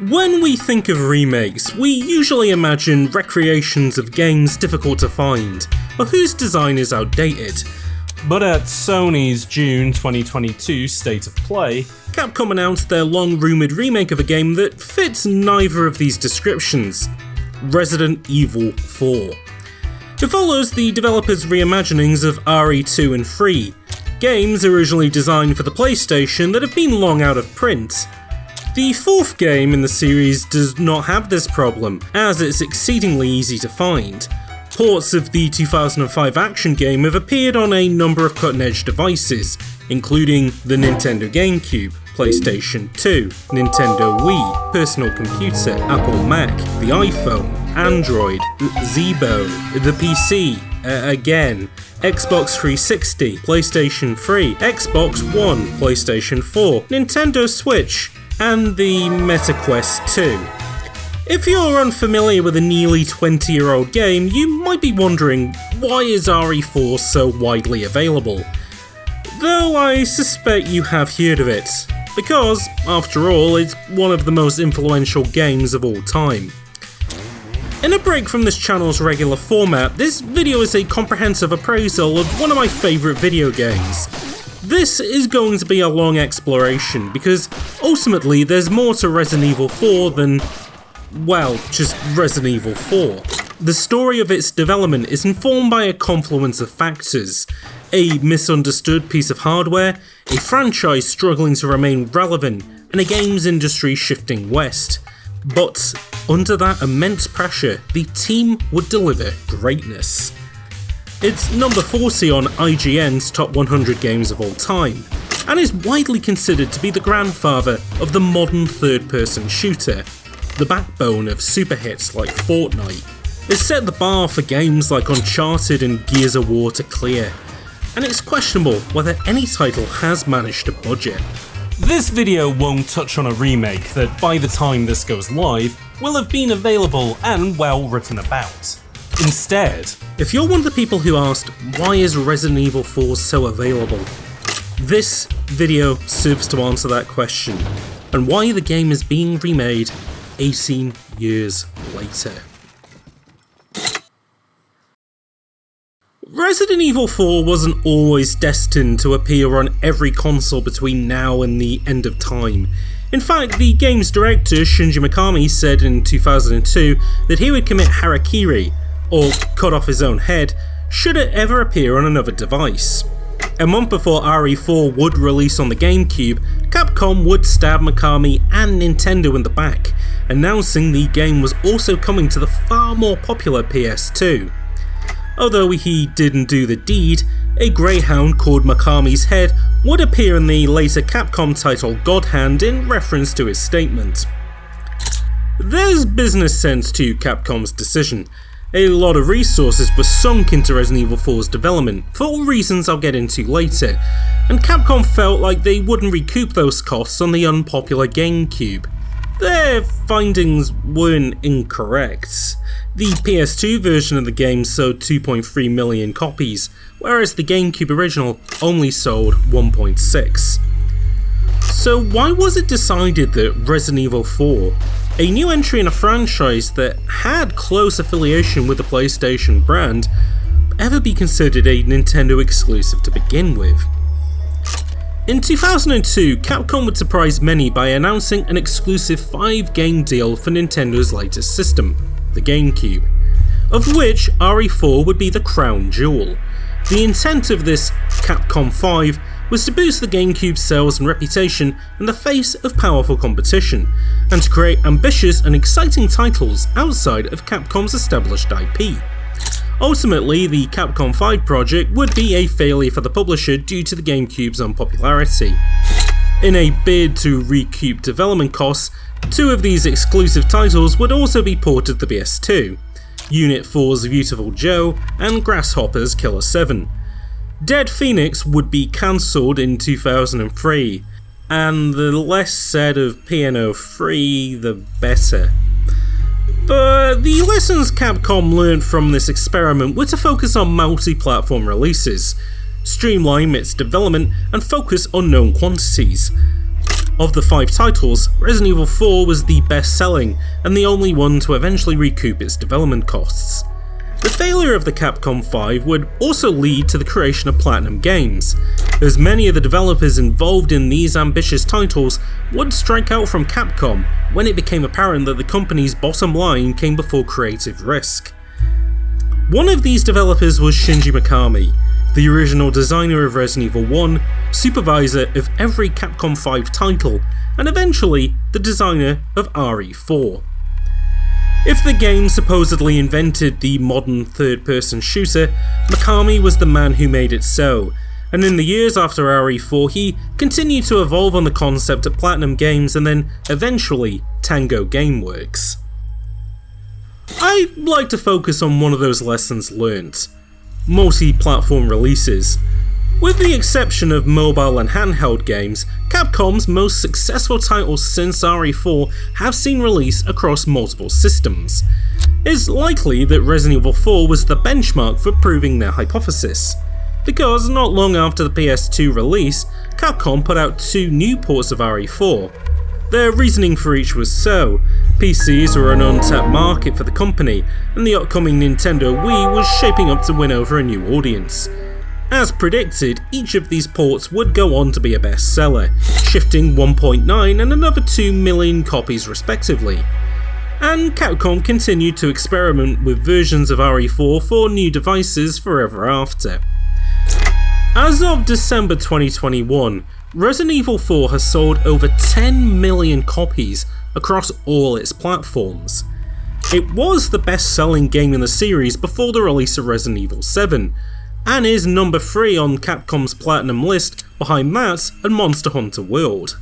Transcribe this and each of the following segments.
When we think of remakes, we usually imagine recreations of games difficult to find, or whose design is outdated. But at Sony's June 2022 State of Play, Capcom announced their long-rumoured remake of a game that fits neither of these descriptions: Resident Evil 4. It follows the developers' reimaginings of RE2 and 3, games originally designed for the PlayStation that have been long out of print. The fourth game in the series does not have this problem, as it's exceedingly easy to find. Ports of the 2005 action game have appeared on a number of cutting-edge devices, including the Nintendo GameCube, PlayStation 2, Nintendo Wii, personal computer, Apple Mac, the iPhone, Android, Zeebo, the PC, again, Xbox 360, PlayStation 3, Xbox One, PlayStation 4, Nintendo Switch, and the MetaQuest 2. If you're unfamiliar with a nearly 20-year-old game, you might be wondering, why is RE4 so widely available? Though I suspect you have heard of it, because, after all, it's one of the most influential games of all time. In a break from this channel's regular format, this video is a comprehensive appraisal of one of my favourite video games. This is going to be a long exploration, because ultimately there's more to Resident Evil 4 than, well, just Resident Evil 4. The story of its development is informed by a confluence of factors: a misunderstood piece of hardware, a franchise struggling to remain relevant, and a games industry shifting west. But under that immense pressure, the team would deliver greatness. It's number 40 on IGN's Top 100 Games of All Time, and is widely considered to be the grandfather of the modern third-person shooter, the backbone of super hits like Fortnite. It set the bar for games like Uncharted and Gears of War to clear, and it's questionable whether any title has managed a budget. this video won't touch on a remake that by the time this goes live will have been available and well written about. Instead, if you're one of the people who asked, why is Resident Evil 4 so available? This video serves to answer that question, and why the game is being remade 18 years later. Resident Evil 4 wasn't always destined to appear on every console between now and the end of time. In fact, the game's director Shinji Mikami said in 2002 that he would commit harakiri, or cut off his own head, should it ever appear on another device. A month before RE4 would release on the GameCube, Capcom would stab Mikami and Nintendo in the back, announcing the game was also coming to the far more popular PS2. Although he didn't do the deed, a greyhound called Mikami's Head would appear in the later Capcom title God Hand in reference to his statement. There's business sense to Capcom's decision. A lot of resources were sunk into Resident Evil 4's development, for reasons I'll get into later, and Capcom felt like they wouldn't recoup those costs on the unpopular GameCube. Their findings weren't incorrect. The PS2 version of the game sold 2.3 million copies, whereas the GameCube original only sold 1.6. So why was it decided that Resident Evil 4, a new entry in a franchise that had close affiliation with the PlayStation brand, ever be considered a Nintendo exclusive to begin with? In 2002, Capcom would surprise many by announcing an exclusive 5-game deal for Nintendo's latest system, the GameCube, of which RE4 would be the crown jewel. The intent of this Capcom 5 was to boost the GameCube's sales and reputation in the face of powerful competition, and to create ambitious and exciting titles outside of Capcom's established IP. Ultimately, the Capcom 5 project would be a failure for the publisher due to the GameCube's unpopularity. In a bid to recoup development costs, 2 of these exclusive titles would also be ported to the PS2, Unit 4's Beautiful Joe and Grasshopper's Killer 7. Dead Phoenix would be cancelled in 2003, and the less said of PNO3 the better. But the lessons Capcom learned from this experiment were to focus on multi-platform releases, streamline its development and focus on known quantities. Of the 5 titles, Resident Evil 4 was the best selling and the only one to eventually recoup its development costs. The failure of the Capcom 5 would also lead to the creation of Platinum Games, as many of the developers involved in these ambitious titles would strike out from Capcom when it became apparent that the company's bottom line came before creative risk. One of these developers was Shinji Mikami, the original designer of Resident Evil 1, supervisor of every Capcom 5 title, and eventually the designer of RE4. If the game supposedly invented the modern third-person shooter, Mikami was the man who made it so, and in the years after RE4 he continued to evolve on the concept at Platinum Games and then eventually Tango Gameworks. I'd like to focus on one of those lessons learnt: multi-platform releases. With the exception of mobile and handheld games, Capcom's most successful titles since RE4 have seen release across multiple systems. It's likely that Resident Evil 4 was the benchmark for proving their hypothesis, because not long after the PS2 release, Capcom put out 2 new ports of RE4. Their reasoning for each was PCs were an untapped market for the company, and the upcoming Nintendo Wii was shaping up to win over a new audience. As predicted, each of these ports would go on to be a bestseller, shifting 1.9 and another 2 million copies respectively. And Capcom continued to experiment with versions of RE4 for new devices forever after. As of December 2021, Resident Evil 4 has sold over 10 million copies across all its platforms. It was the best-selling game in the series before the release of Resident Evil 7, and is number 3 on Capcom's Platinum list behind that and Monster Hunter World.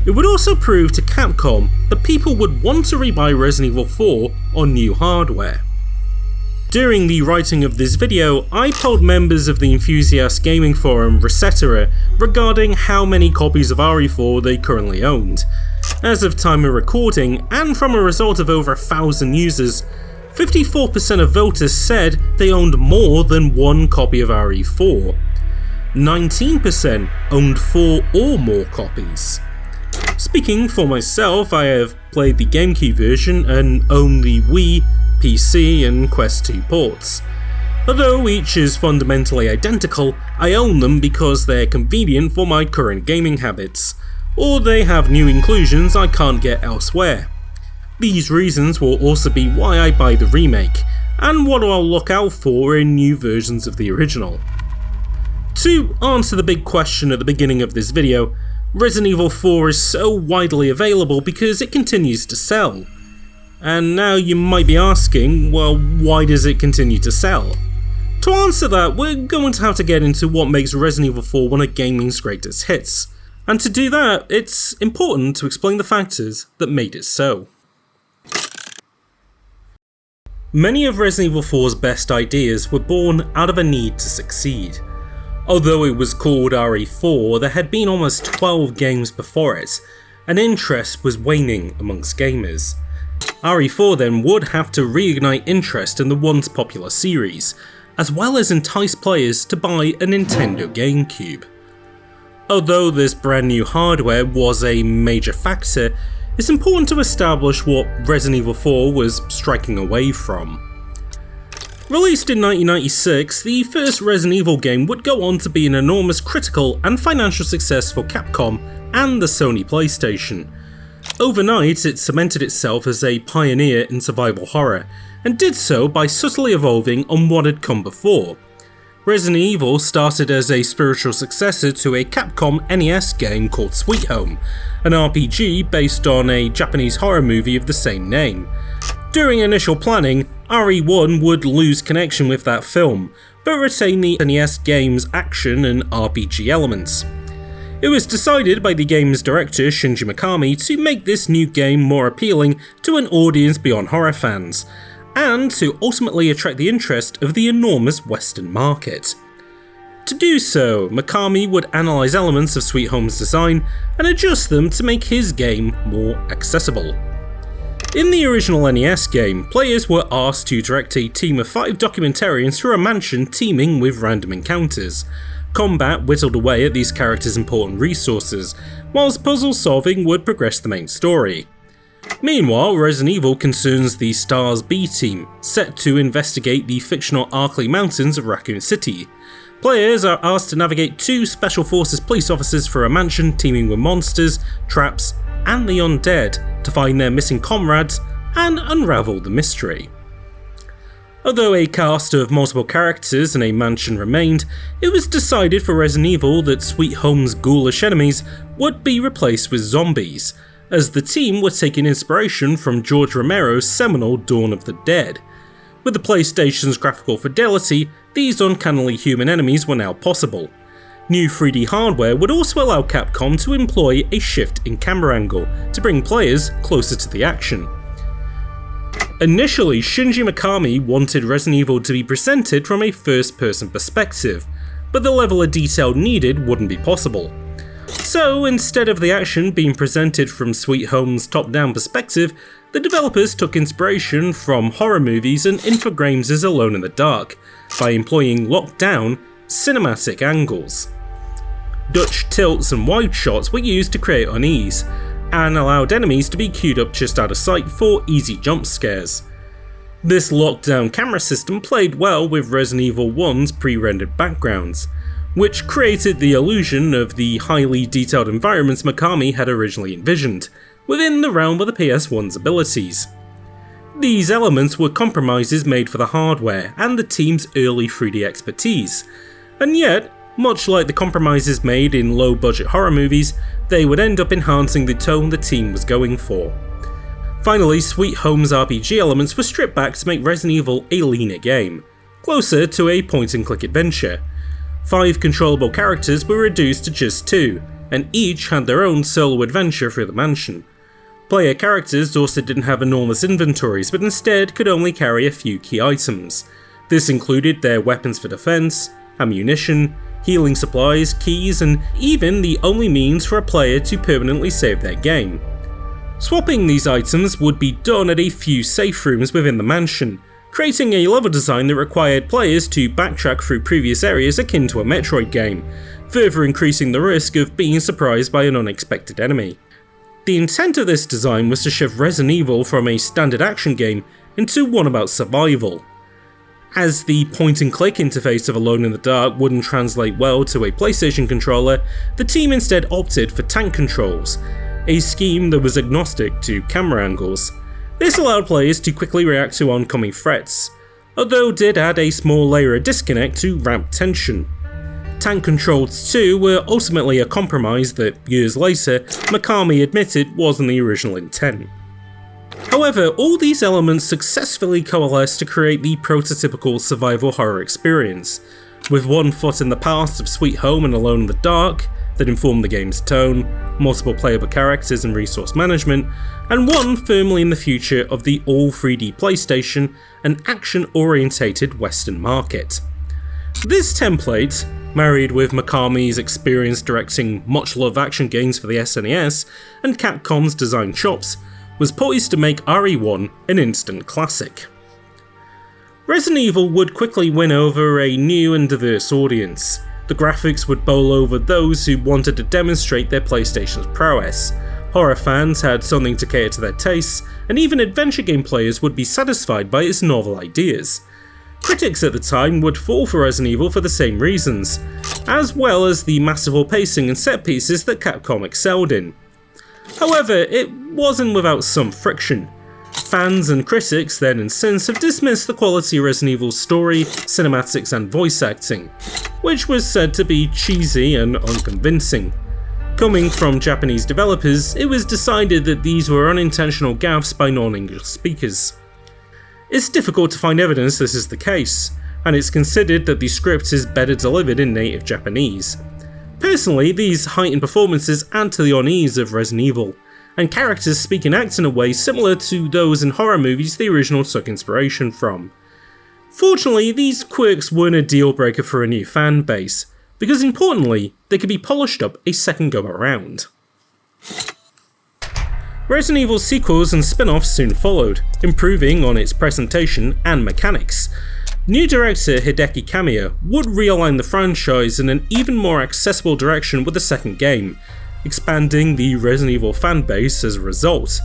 It would also prove to Capcom that people would want to rebuy Resident Evil 4 on new hardware. During the writing of this video, I polled members of the enthusiast gaming forum Resetera regarding how many copies of RE4 they currently owned. As of time of recording, and from a result of over 1,000 users, 54% of voters said they owned more than 1 copy of RE4. 19% owned 4 or more copies. Speaking for myself, I have played the GameCube version and own the Wii, PC and Quest 2 ports. Although each is fundamentally identical, I own them because they're convenient for my current gaming habits, or they have new inclusions I can't get elsewhere. These reasons will also be why I buy the remake, and what I'll look out for in new versions of the original. To answer the big question at the beginning of this video, Resident Evil 4 is so widely available because it continues to sell. And now you might be asking, well, why does it continue to sell? To answer that, we're going to have to get into what makes Resident Evil 4 one of gaming's greatest hits. And to do that, it's important to explain the factors that made it so. Many of Resident Evil 4's best ideas were born out of a need to succeed. Although it was called RE4, there had been almost 12 games before it, and interest was waning amongst gamers. RE4 then would have to reignite interest in the once popular series, as well as entice players to buy a Nintendo GameCube. Although this brand new hardware was a major factor, it's important to establish what Resident Evil 4 was striking away from. Released in 1996, the first Resident Evil game would go on to be an enormous critical and financial success for Capcom and the Sony PlayStation. Overnight, it cemented itself as a pioneer in survival horror, and did so by subtly evolving on what had come before. Resident Evil started as a spiritual successor to a Capcom NES game called Sweet Home, an RPG based on a Japanese horror movie of the same name. During initial planning, RE1 would lose connection with that film, but retain the NES game's action and RPG elements. It was decided by the game's director Shinji Mikami to make this new game more appealing to an audience beyond horror fans, and to ultimately attract the interest of the enormous Western market. To do so, Mikami would analyse elements of Sweet Home's design and adjust them to make his game more accessible. In the original NES game, players were asked to direct a team of 5 documentarians through a mansion teeming with random encounters, Combat whittled away at these characters' important resources, whilst puzzle solving would progress the main story. Meanwhile, Resident Evil concerns the STARS B team, set to investigate the fictional Arklay Mountains of Raccoon City. Players are asked to navigate 2 Special Forces police officers for a mansion teeming with monsters, traps, and the undead to find their missing comrades and unravel the mystery. Although a cast of multiple characters in a mansion remained, it was decided for Resident Evil that Sweet Home's ghoulish enemies would be replaced with zombies, as the team were taking inspiration from George Romero's seminal Dawn of the Dead. With the PlayStation's graphical fidelity, these uncannily human enemies were now possible. New 3D hardware would also allow Capcom to employ a shift in camera angle to bring players closer to the action. Initially, Shinji Mikami wanted Resident Evil to be presented from a first-person perspective, but the level of detail needed wouldn't be possible. So, instead of the action being presented from Sweet Home's top-down perspective, the developers took inspiration from horror movies and Infogrames' Alone in the Dark by employing locked-down, cinematic angles. Dutch tilts and wide shots were used to create unease, and allowed enemies to be queued up just out of sight for easy jump scares. This lockdown camera system played well with Resident Evil 1's pre-rendered backgrounds, which created the illusion of the highly detailed environments Mikami had originally envisioned, within the realm of the PS1's abilities. These elements were compromises made for the hardware and the team's early 3D expertise, and yet, much like the compromises made in low-budget horror movies, they would end up enhancing the tone the team was going for. Finally, Sweet Home's RPG elements were stripped back to make Resident Evil a leaner game, closer to a point-and-click adventure. 5 controllable characters were reduced to just 2, and each had their own solo adventure through the mansion. Player characters also didn't have enormous inventories, but instead could only carry a few key items. This included their weapons for defense, ammunition, healing supplies, keys, and even the only means for a player to permanently save their game. Swapping these items would be done at a few safe rooms within the mansion, creating a level design that required players to backtrack through previous areas akin to a Metroid game, further increasing the risk of being surprised by an unexpected enemy. The intent of this design was to shift Resident Evil from a standard action game into one about survival. As the point-and-click interface of Alone in the Dark wouldn't translate well to a PlayStation controller, the team instead opted for tank controls, a scheme that was agnostic to camera angles. This allowed players to quickly react to oncoming threats, although did add a small layer of disconnect to ramp tension. Tank controls too were ultimately a compromise that, years later, Mikami admitted wasn't the original intent. However, all these elements successfully coalesced to create the prototypical survival horror experience, with one foot in the past of Sweet Home and Alone in the Dark that informed the game's tone, multiple playable characters and resource management, and one firmly in the future of the all 3D PlayStation and action-orientated Western market. This template, married with Mikami's experience directing much-loved action games for the SNES and Capcom's design chops, was poised to make RE1 an instant classic. Resident Evil would quickly win over a new and diverse audience. The graphics would bowl over those who wanted to demonstrate their PlayStation's prowess. Horror fans had something to cater to their tastes, and even adventure game players would be satisfied by its novel ideas. Critics at the time would fall for Resident Evil for the same reasons, as well as the masterful pacing and set pieces that Capcom excelled in. However, it wasn't without some friction. Fans and critics then and since have dismissed the quality of Resident Evil's story, cinematics and voice acting, which was said to be cheesy and unconvincing. Coming from Japanese developers, it was decided that these were unintentional gaffes by non-English speakers. It's difficult to find evidence this is the case, and it's considered that the script is better delivered in native Japanese. Personally, these heightened performances add to the unease of Resident Evil, and characters speak and act in a way similar to those in horror movies the original took inspiration from. Fortunately, these quirks weren't a deal breaker for a new fan base, because importantly, they could be polished up a second go around. Resident Evil sequels and spin-offs soon followed, improving on its presentation and mechanics. New director Hideki Kamiya would realign the franchise in an even more accessible direction with the second game, expanding the Resident Evil fanbase as a result.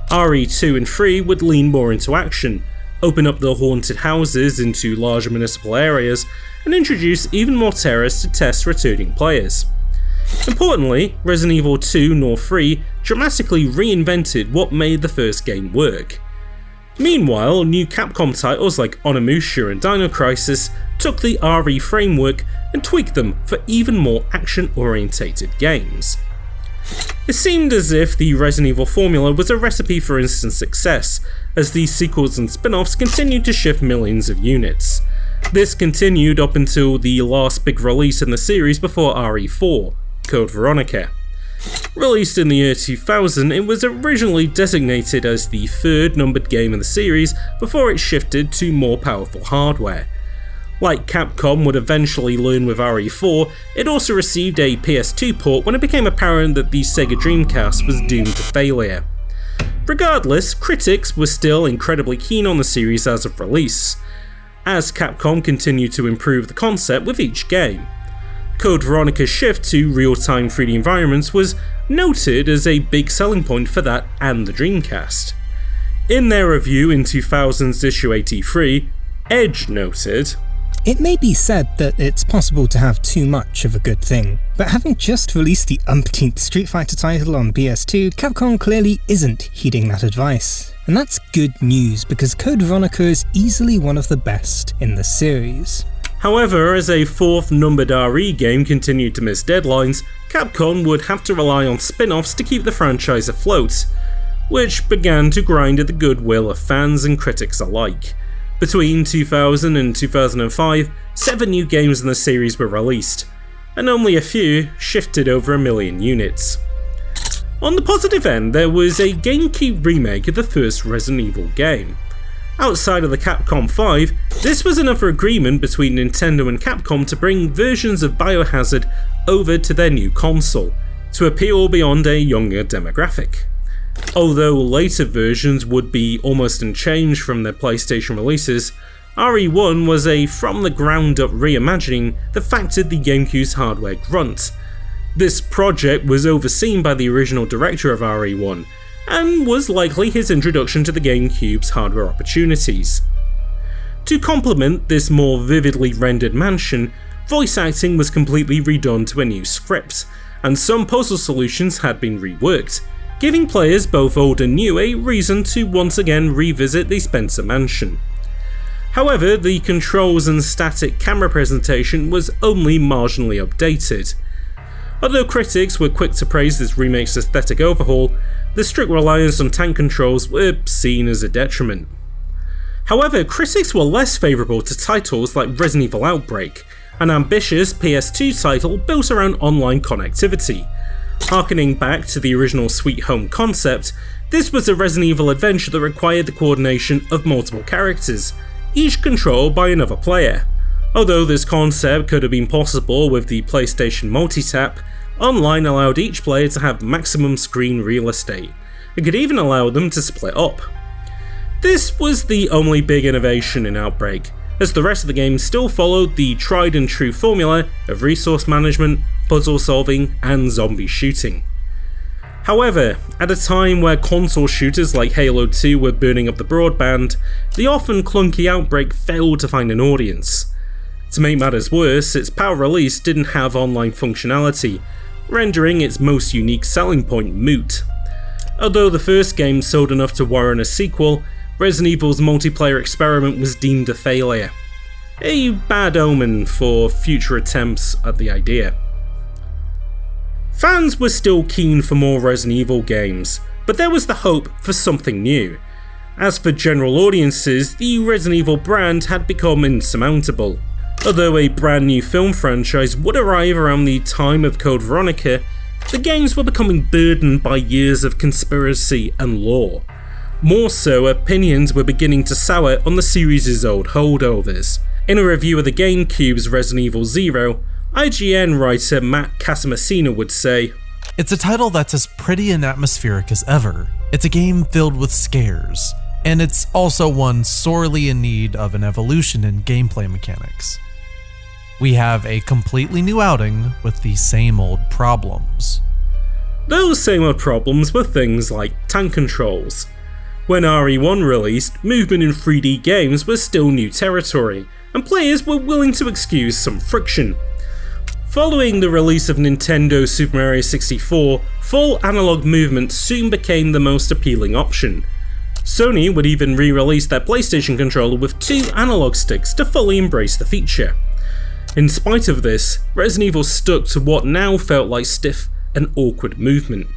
RE2 and 3 would lean more into action, open up the haunted houses into larger municipal areas, and introduce even more terrors to test returning players. Importantly, Resident Evil 2 nor 3 dramatically reinvented what made the first game work. Meanwhile, new Capcom titles like Onimusha and Dino Crisis took the RE framework and tweaked them for even more action-orientated games. It seemed as if the Resident Evil formula was a recipe for instant success, as the sequels and spin-offs continued to shift millions of units. This continued up until the last big release in the series before RE4, Code Veronica. Released in the year 2000, it was originally designated as the third numbered game in the series before it shifted to more powerful hardware. Like Capcom would eventually learn with RE4, it also received a PS2 port when it became apparent that the Sega Dreamcast was doomed to failure. Regardless, critics were still incredibly keen on the series as of release, as Capcom continued to improve the concept with each game. Code Veronica's shift to real-time 3D environments was noted as a big selling point for that and the Dreamcast. In their review in 2000's issue 83, Edge noted, "It may be said that it's possible to have too much of a good thing, but having just released the umpteenth Street Fighter title on PS2, Capcom clearly isn't heeding that advice. And that's good news because Code Veronica is easily one of the best in the series." However, as a fourth numbered RE game continued to miss deadlines, Capcom would have to rely on spin-offs to keep the franchise afloat, which began to grind at the goodwill of fans and critics alike. Between 2000 and 2005, 7 new games in the series were released, and only a few shifted over 1 million units. On the positive end, there was a GameCube remake of the first Resident Evil game. Outside of the Capcom 5, this was another agreement between Nintendo and Capcom to bring versions of Biohazard over to their new console, to appeal beyond a younger demographic. Although later versions would be almost unchanged from their PlayStation releases, RE1 was a from-the-ground-up reimagining that factored the GameCube's hardware grunt. This project was overseen by the original director of RE1, and was likely his introduction to the GameCube's hardware opportunities. To complement this more vividly rendered mansion, voice acting was completely redone to a new script, and some puzzle solutions had been reworked, giving players both old and new a reason to once again revisit the Spencer Mansion. However, the controls and static camera presentation was only marginally updated. Although critics were quick to praise this remake's aesthetic overhaul, the strict reliance on tank controls were seen as a detriment. However, critics were less favourable to titles like Resident Evil Outbreak, an ambitious PS2 title built around online connectivity. Harkening back to the original Sweet Home concept, this was a Resident Evil adventure that required the coordination of multiple characters, each controlled by another player. Although this concept could have been possible with the PlayStation multi-tap, online allowed each player to have maximum screen real estate, and could even allow them to split up. This was the only big innovation in Outbreak, as the rest of the game still followed the tried and true formula of resource management, puzzle solving, and zombie shooting. However, at a time where console shooters like Halo 2 were burning up the broadband, the often clunky Outbreak failed to find an audience. To make matters worse, its PAL release didn't have online functionality, rendering its most unique selling point moot. Although the first game sold enough to warrant a sequel, Resident Evil's multiplayer experiment was deemed a failure. A bad omen for future attempts at the idea. Fans were still keen for more Resident Evil games, but there was the hope for something new. As for general audiences, the Resident Evil brand had become insurmountable. Although a brand new film franchise would arrive around the time of Code Veronica, the games were becoming burdened by years of conspiracy and lore. More so, opinions were beginning to sour on the series' old holdovers. In a review of the GameCube's Resident Evil 0, IGN writer Matt Casamassina would say, "It's a title that's as pretty and atmospheric as ever. It's a game filled with scares. and it's also one sorely in need of an evolution in gameplay mechanics. We have a completely new outing with the same old problems. Those same old problems were things like tank controls. When RE1 released, movement in 3D games was still new territory, and players were willing to excuse some friction. Following the release of Nintendo Super Mario 64, full analog movement soon became the most appealing option. Sony would even re-release their PlayStation controller with 2 analog sticks to fully embrace the feature. In spite of this, Resident Evil stuck to what now felt like stiff and awkward movement.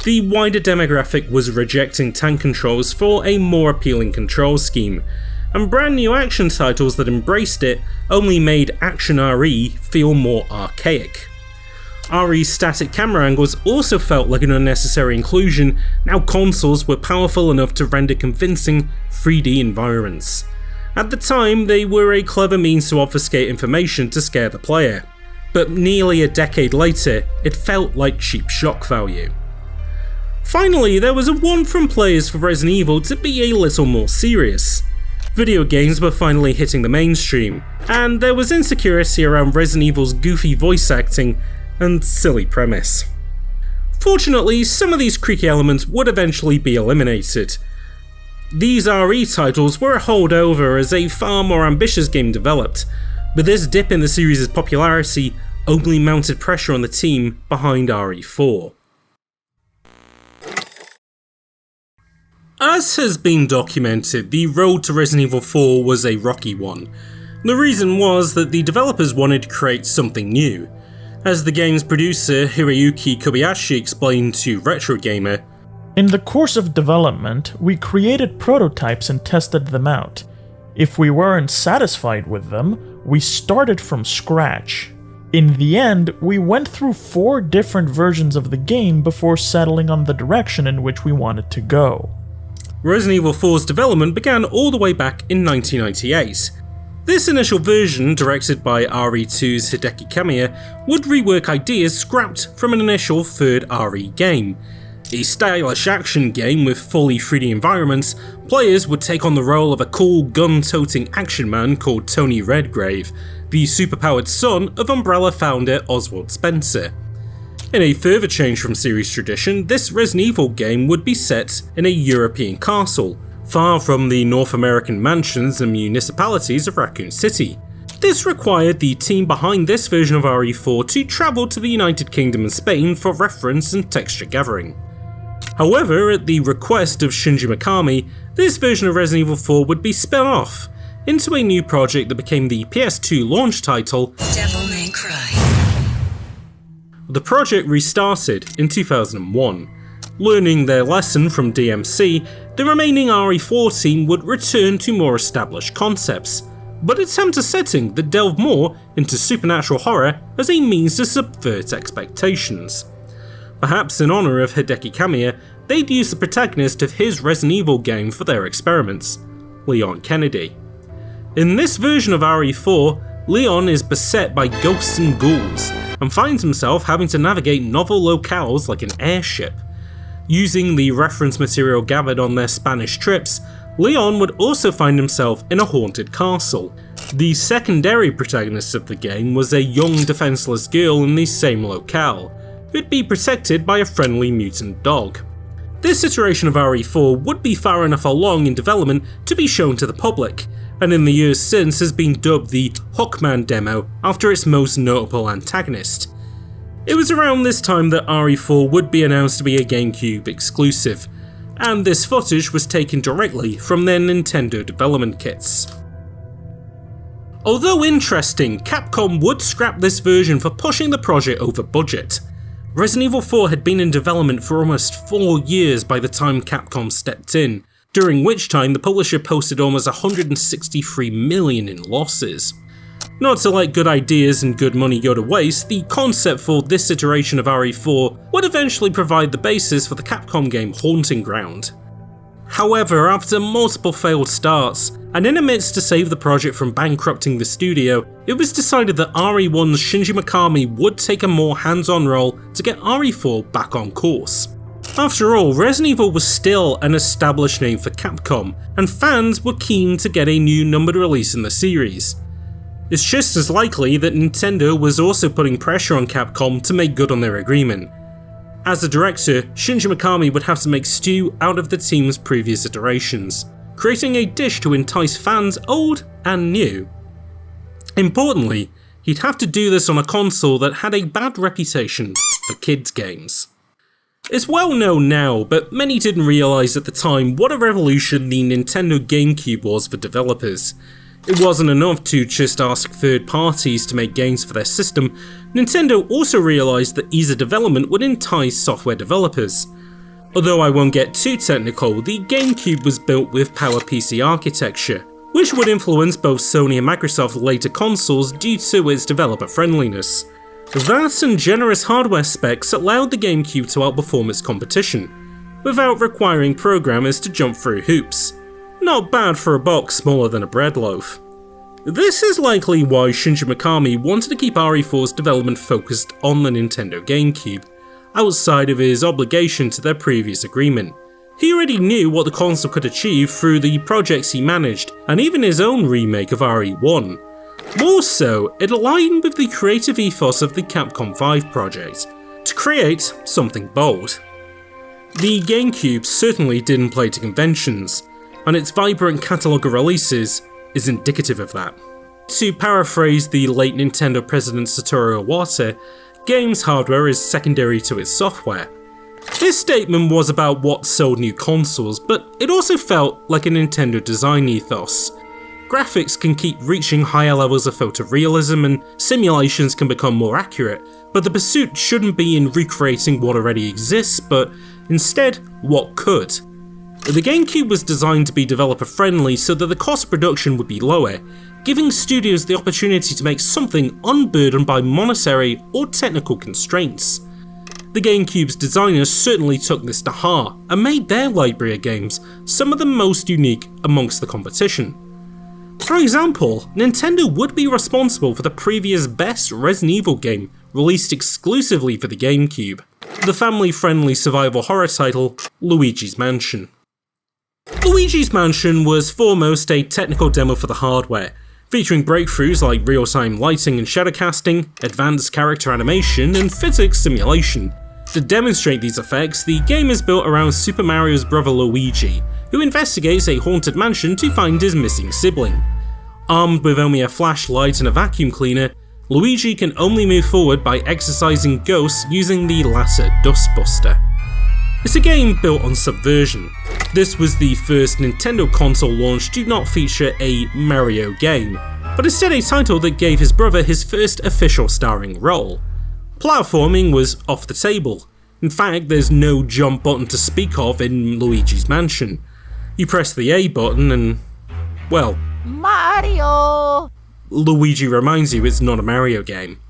The wider demographic was rejecting tank controls for a more appealing control scheme, and brand new action titles that embraced it only made Action RE feel more archaic. RE's static camera angles also felt like an unnecessary inclusion now consoles were powerful enough to render convincing 3D environments. At the time, they were a clever means to obfuscate information to scare the player, but nearly a decade later, it felt like cheap shock value. Finally, there was a want from players for Resident Evil to be a little more serious. Video games were finally hitting the mainstream, and there was insecurity around Resident Evil's goofy voice acting and silly premise. Fortunately, some of these creaky elements would eventually be eliminated. These RE titles were a holdover as a far more ambitious game developed, but this dip in the series' popularity only mounted pressure on the team behind RE4. As has been documented, the road to Resident Evil 4 was a rocky one. The reason was that the developers wanted to create something new. As the game's producer Hiroyuki Kobayashi explained to Retro Gamer, "In the course of development, we created prototypes and tested them out. If we weren't satisfied with them, we started from scratch. In the end, we went through 4 different versions of the game before settling on the direction in which we wanted to go." Resident Evil 4's development began all the way back in 1998. This initial version, directed by RE2's Hideki Kamiya, would rework ideas scrapped from an initial third RE game. A stylish action game with fully 3D environments, players would take on the role of a cool gun-toting action man called Tony Redgrave, the superpowered son of Umbrella founder Oswald Spencer. In a further change from series tradition, this Resident Evil game would be set in a European castle, far from the North American mansions and municipalities of Raccoon City. This required the team behind this version of RE4 to travel to the United Kingdom and Spain for reference and texture gathering. However, at the request of Shinji Mikami, this version of Resident Evil 4 would be spun off into a new project that became the PS2 launch title, Devil May Cry. The project restarted in 2001. Learning their lesson from DMC, the remaining RE4 team would return to more established concepts, but attempt a setting that delved more into supernatural horror as a means to subvert expectations. Perhaps in honour of Hideki Kamiya, they'd use the protagonist of his Resident Evil game for their experiments, Leon Kennedy. In this version of RE4, Leon is beset by ghosts and ghouls, and finds himself having to navigate novel locales like an airship. Using the reference material gathered on their Spanish trips, Leon would also find himself in a haunted castle. The secondary protagonist of the game was a young defenseless girl in the same locale, who'd be protected by a friendly mutant dog. This iteration of RE4 would be far enough along in development to be shown to the public, and in the years since has been dubbed the Hookman demo after its most notable antagonist. It was around this time that RE4 would be announced to be a GameCube exclusive, and this footage was taken directly from their Nintendo development kits. Although interesting, Capcom would scrap this version for pushing the project over budget. Resident Evil 4 had been in development for almost 4 years by the time Capcom stepped in, during which time the publisher posted almost $163 million in losses. Not to let good ideas and good money go to waste, the concept for this iteration of RE4 would eventually provide the basis for the Capcom game Haunting Ground. However, after multiple failed starts, and in a midst to save the project from bankrupting the studio, it was decided that RE1's Shinji Mikami would take a more hands-on role to get RE4 back on course. After all, Resident Evil was still an established name for Capcom, and fans were keen to get a new numbered release in the series. It's just as likely that Nintendo was also putting pressure on Capcom to make good on their agreement. As a director, Shinji Mikami would have to make stew out of the team's previous iterations, creating a dish to entice fans old and new. Importantly, he'd have to do this on a console that had a bad reputation for kids' games. It's well known now, but many didn't realise at the time what a revolution the Nintendo GameCube was for developers. It wasn't enough to just ask third parties to make games for their system. Nintendo also realised that ease of development would entice software developers. Although I won't get too technical, the GameCube was built with PowerPC architecture, which would influence both Sony and Microsoft's later consoles due to its developer friendliness. That and generous hardware specs allowed the GameCube to outperform its competition, without requiring programmers to jump through hoops. Not bad for a box smaller than a bread loaf. This is likely why Shinji Mikami wanted to keep RE4's development focused on the Nintendo GameCube, outside of his obligation to their previous agreement. He already knew what the console could achieve through the projects he managed, and even his own remake of RE1. More so, it aligned with the creative ethos of the Capcom 5 project, to create something bold. The GameCube certainly didn't play to conventions, and its vibrant catalogue of releases is indicative of that. To paraphrase the late Nintendo president Satoru Iwata, games hardware is secondary to its software. This statement was about what sold new consoles, but it also felt like a Nintendo design ethos. Graphics can keep reaching higher levels of photorealism and simulations can become more accurate, but the pursuit shouldn't be in recreating what already exists, but instead what could. The GameCube was designed to be developer friendly so that the cost of production would be lower, giving studios the opportunity to make something unburdened by monetary or technical constraints. The GameCube's designers certainly took this to heart and made their library of games some of the most unique amongst the competition. For example, Nintendo would be responsible for the previous best Resident Evil game released exclusively for the GameCube, the family-friendly survival horror title Luigi's Mansion. Luigi's Mansion was foremost a technical demo for the hardware, featuring breakthroughs like real-time lighting and shadow casting, advanced character animation, and physics simulation. To demonstrate these effects, the game is built around Super Mario's brother Luigi, who investigates a haunted mansion to find his missing sibling. Armed with only a flashlight and a vacuum cleaner, Luigi can only move forward by exorcising ghosts using the latter Dustbuster. It's a game built on subversion. This was the first Nintendo console launch to not feature a Mario game, but instead a title that gave his brother his first official starring role. Platforming was off the table. In fact, there's no jump button to speak of in Luigi's Mansion. You press the A button and, well, Mario! Luigi reminds you it's not a Mario game.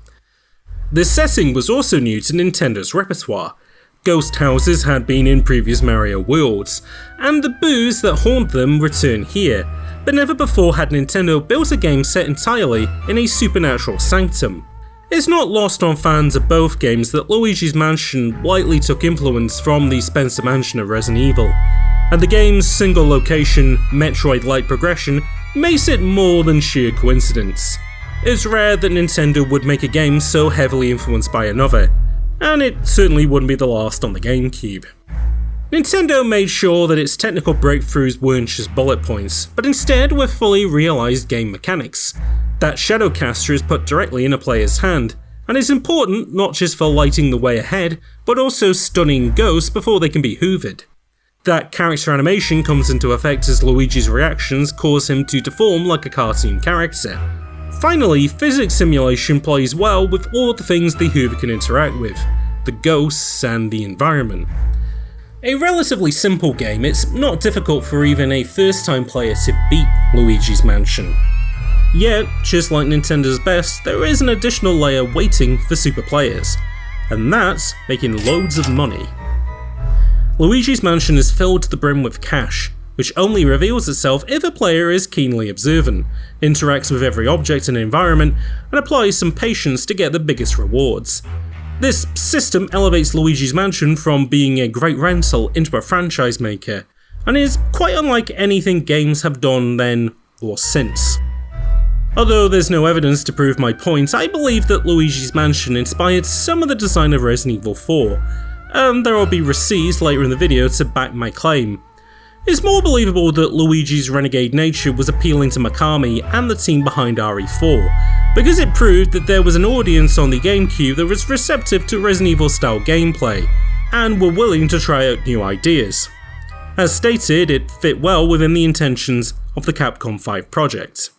This setting was also new to Nintendo's repertoire. Ghost houses had been in previous Mario worlds, and the boos that haunt them return here, but never before had Nintendo built a game set entirely in a supernatural sanctum. It's not lost on fans of both games that Luigi's Mansion lightly took influence from the Spencer Mansion of Resident Evil, and the game's single location, Metroid-like progression makes it more than sheer coincidence. It's rare that Nintendo would make a game so heavily influenced by another, and it certainly wouldn't be the last on the GameCube. Nintendo made sure that its technical breakthroughs weren't just bullet points, but instead were fully realised game mechanics. That Shadowcaster is put directly in a player's hand, and is important not just for lighting the way ahead, but also stunning ghosts before they can be hoovered. That character animation comes into effect as Luigi's reactions cause him to deform like a cartoon character. Finally, physics simulation plays well with all the things the Hoover can interact with, the ghosts and the environment. A relatively simple game, it's not difficult for even a first-time player to beat Luigi's Mansion. Yet, just like Nintendo's best, there is an additional layer waiting for super players, and that's making loads of money. Luigi's Mansion is filled to the brim with cash, which only reveals itself if a player is keenly observant, interacts with every object and environment, and applies some patience to get the biggest rewards. This system elevates Luigi's Mansion from being a great rental into a franchise maker, and is quite unlike anything games have done then or since. Although there's no evidence to prove my point, I believe that Luigi's Mansion inspired some of the design of Resident Evil 4, and there will be receipts later in the video to back my claim. It's more believable that Luigi's renegade nature was appealing to Mikami and the team behind RE4, because it proved that there was an audience on the GameCube that was receptive to Resident Evil style gameplay, and were willing to try out new ideas. As stated, it fit well within the intentions of the Capcom 5 project.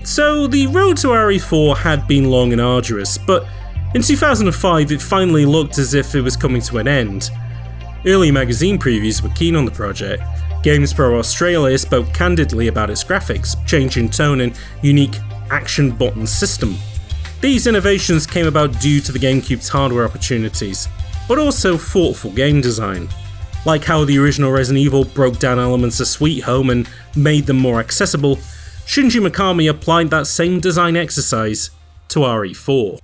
So the road to RE4 had been long and arduous, but in 2005 it finally looked as if it was coming to an end. Early magazine previews were keen on the project. GamePro Australia spoke candidly about its graphics, change in tone and unique action button system. These innovations came about due to the GameCube's hardware opportunities, but also thoughtful game design. Like how the original Resident Evil broke down elements of Sweet Home and made them more accessible, Shinji Mikami applied that same design exercise to RE4.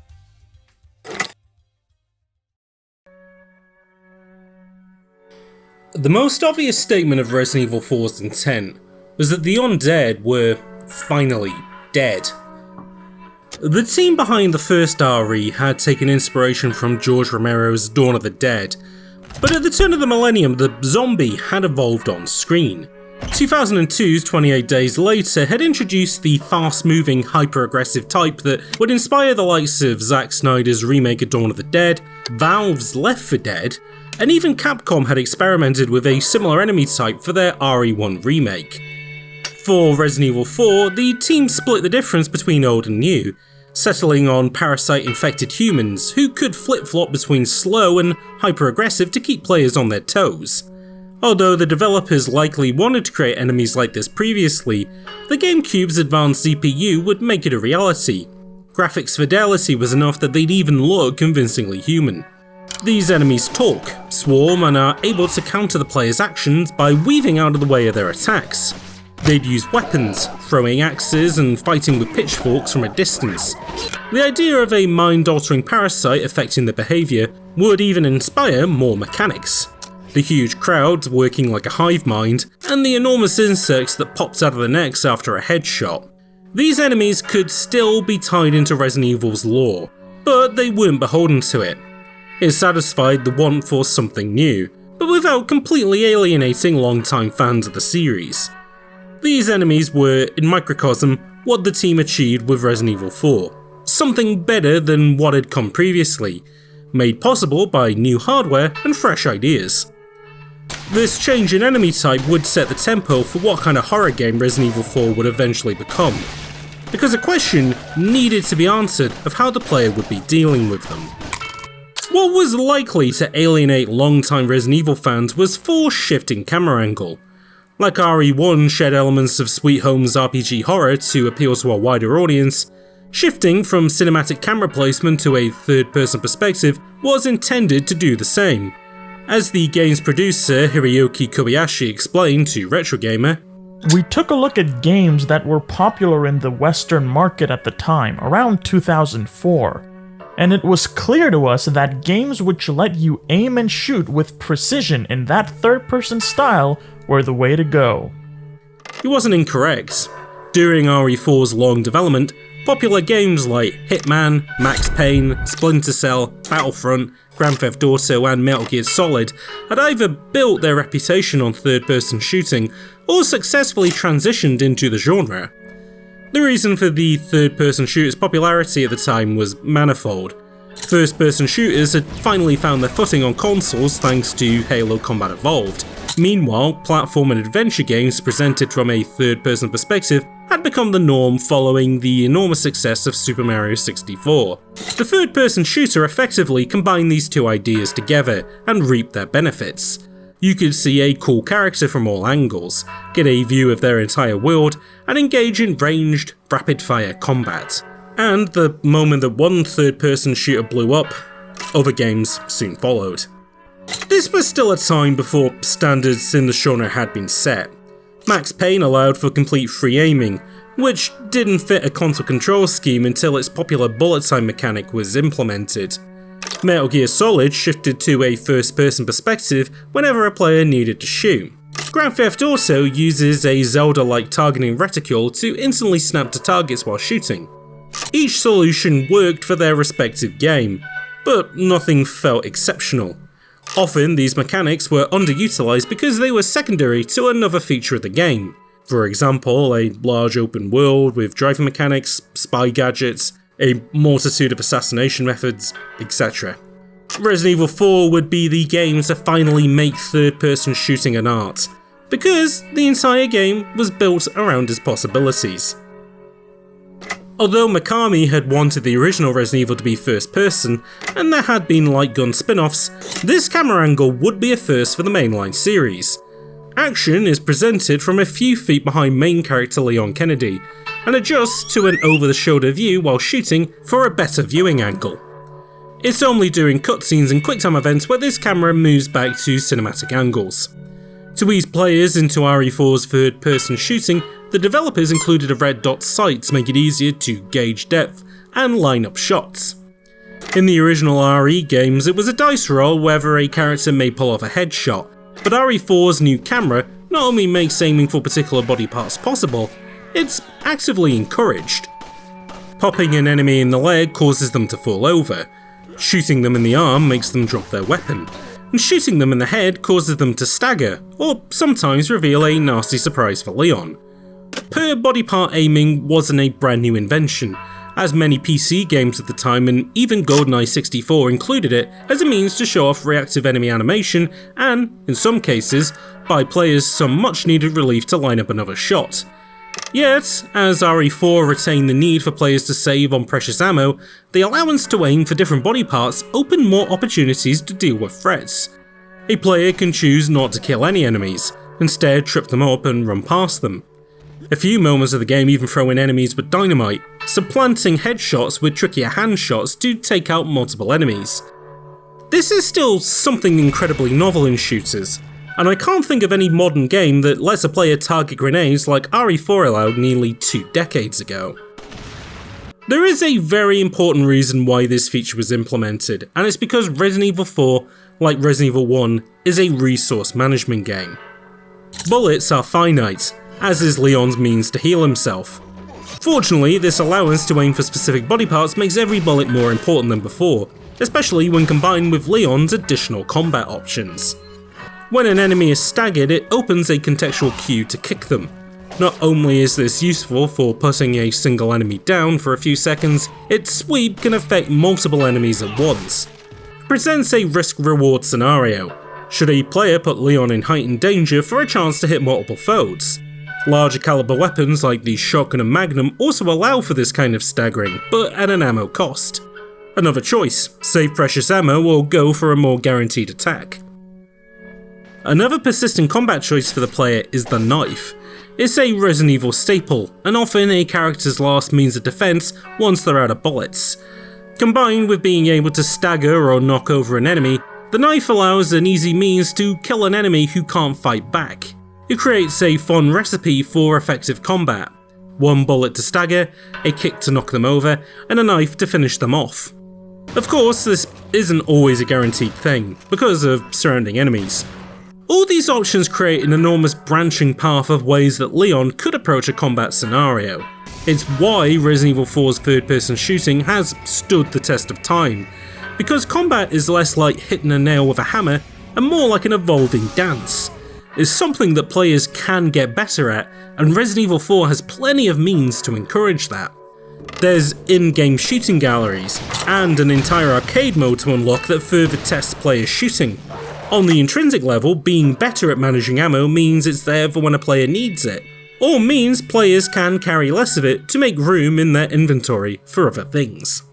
The most obvious statement of Resident Evil 4's intent was that the undead were finally dead. The team behind the first RE had taken inspiration from George Romero's Dawn of the Dead, but at the turn of the millennium the zombie had evolved on screen. 2002's 28 Days Later had introduced the fast-moving, hyper-aggressive type that would inspire the likes of Zack Snyder's remake of Dawn of the Dead, Valve's Left 4 Dead, and even Capcom had experimented with a similar enemy type for their RE1 remake. For Resident Evil 4, the team split the difference between old and new, settling on parasite-infected humans who could flip-flop between slow and hyper-aggressive to keep players on their toes. Although the developers likely wanted to create enemies like this previously, the GameCube's advanced CPU would make it a reality. Graphics fidelity was enough that they'd even look convincingly human. These enemies talk, swarm, and are able to counter the player's actions by weaving out of the way of their attacks. They'd use weapons, throwing axes and fighting with pitchforks from a distance. The idea of a mind-altering parasite affecting their behaviour would even inspire more mechanics. The huge crowds working like a hive mind, and the enormous insects that popped out of their necks after a headshot. These enemies could still be tied into Resident Evil's lore, but they weren't beholden to it. It satisfied the want for something new, but without completely alienating long-time fans of the series. These enemies were, in microcosm, what the team achieved with Resident Evil 4. Something better than what had come previously, made possible by new hardware and fresh ideas. This change in enemy type would set the tempo for what kind of horror game Resident Evil 4 would eventually become, because a question needed to be answered of how the player would be dealing with them. What was likely to alienate long-time Resident Evil fans was Four's shifting camera angle. Like RE1 shared elements of Sweet Home's RPG horror to appeal to a wider audience, shifting from cinematic camera placement to a third-person perspective was intended to do the same. As the game's producer Hiroyuki Kobayashi explained to Retro Gamer, "We took a look at games that were popular in the Western market at the time, around 2004, and it was clear to us that games which let you aim and shoot with precision in that third-person style were the way to go." He wasn't incorrect. During RE4's long development, popular games like Hitman, Max Payne, Splinter Cell, Battlefront, Grand Theft Auto and Metal Gear Solid had either built their reputation on third-person shooting or successfully transitioned into the genre. The reason for the third-person shooter's popularity at the time was manifold. First-person shooters had finally found their footing on consoles thanks to Halo Combat Evolved. Meanwhile, platform and adventure games presented from a third-person perspective had become the norm following the enormous success of Super Mario 64. The third-person shooter effectively combined these two ideas together and reaped their benefits. You could see a cool character from all angles, get a view of their entire world, and engage in ranged, rapid-fire combat. And the moment that one third-person shooter blew up, other games soon followed. This was still a time before standards in the genre had been set. Max Payne allowed for complete free aiming, which didn't fit a console control scheme until its popular bullet time mechanic was implemented. Metal Gear Solid shifted to a first-person perspective whenever a player needed to shoot. Grand Theft Auto uses a Zelda-like targeting reticule to instantly snap to targets while shooting. Each solution worked for their respective game, but nothing felt exceptional. Often these mechanics were underutilized because they were secondary to another feature of the game. For example, a large open world with driving mechanics, spy gadgets, a multitude of assassination methods, etc. Resident Evil 4 would be the game to finally make third-person shooting an art, because the entire game was built around its possibilities. Although Mikami had wanted the original Resident Evil to be first-person, and there had been light gun spin-offs, this camera angle would be a first for the mainline series. Action is presented from a few feet behind main character Leon Kennedy, and adjusts to an over-the-shoulder view while shooting for a better viewing angle. It's only during cutscenes and quick-time events where this camera moves back to cinematic angles. To ease players into RE4's third-person shooting, the developers included a red dot sight to make it easier to gauge depth and line up shots. In the original RE games, it was a dice roll whether a character may pull off a headshot, but RE4's new camera not only makes aiming for particular body parts possible, it's actively encouraged. Popping an enemy in the leg causes them to fall over, shooting them in the arm makes them drop their weapon, and shooting them in the head causes them to stagger, or sometimes reveal a nasty surprise for Leon. Per body part aiming wasn't a brand new invention, as many PC games at the time and even GoldenEye 64 included it as a means to show off reactive enemy animation and, in some cases, buy players some much needed relief to line up another shot. Yet, as RE4 retained the need for players to save on precious ammo, the allowance to aim for different body parts opened more opportunities to deal with threats. A player can choose not to kill any enemies, instead trip them up and run past them. A few moments of the game even throw in enemies with dynamite, supplanting headshots with trickier hand shots to take out multiple enemies. This is still something incredibly novel in shooters, and I can't think of any modern game that lets a player target grenades like RE4 allowed nearly 2 decades ago. There is a very important reason why this feature was implemented, and it's because Resident Evil 4, like Resident Evil 1, is a resource management game. Bullets are finite, as is Leon's means to heal himself. Fortunately, this allowance to aim for specific body parts makes every bullet more important than before, especially when combined with Leon's additional combat options. When an enemy is staggered, it opens a contextual cue to kick them. Not only is this useful for putting a single enemy down for a few seconds, its sweep can affect multiple enemies at once. It presents a risk-reward scenario. Should a player put Leon in heightened danger for a chance to hit multiple foes? Larger caliber weapons like the shotgun and magnum also allow for this kind of staggering, but at an ammo cost. Another choice, save precious ammo or go for a more guaranteed attack. Another persistent combat choice for the player is the knife. It's a Resident Evil staple, and often a character's last means of defense once they're out of bullets. Combined with being able to stagger or knock over an enemy, the knife allows an easy means to kill an enemy who can't fight back. It creates a fun recipe for effective combat. One bullet to stagger, a kick to knock them over, and a knife to finish them off. Of course, this isn't always a guaranteed thing, because of surrounding enemies. All these options create an enormous branching path of ways that Leon could approach a combat scenario. It's why Resident Evil 4's third-person shooting has stood the test of time, because combat is less like hitting a nail with a hammer and more like an evolving dance. It's something that players can get better at, and Resident Evil 4 has plenty of means to encourage that. There's in-game shooting galleries, and an entire arcade mode to unlock that further tests players' shooting. On the intrinsic level, being better at managing ammo means it's there for when a player needs it, or means players can carry less of it to make room in their inventory for other things.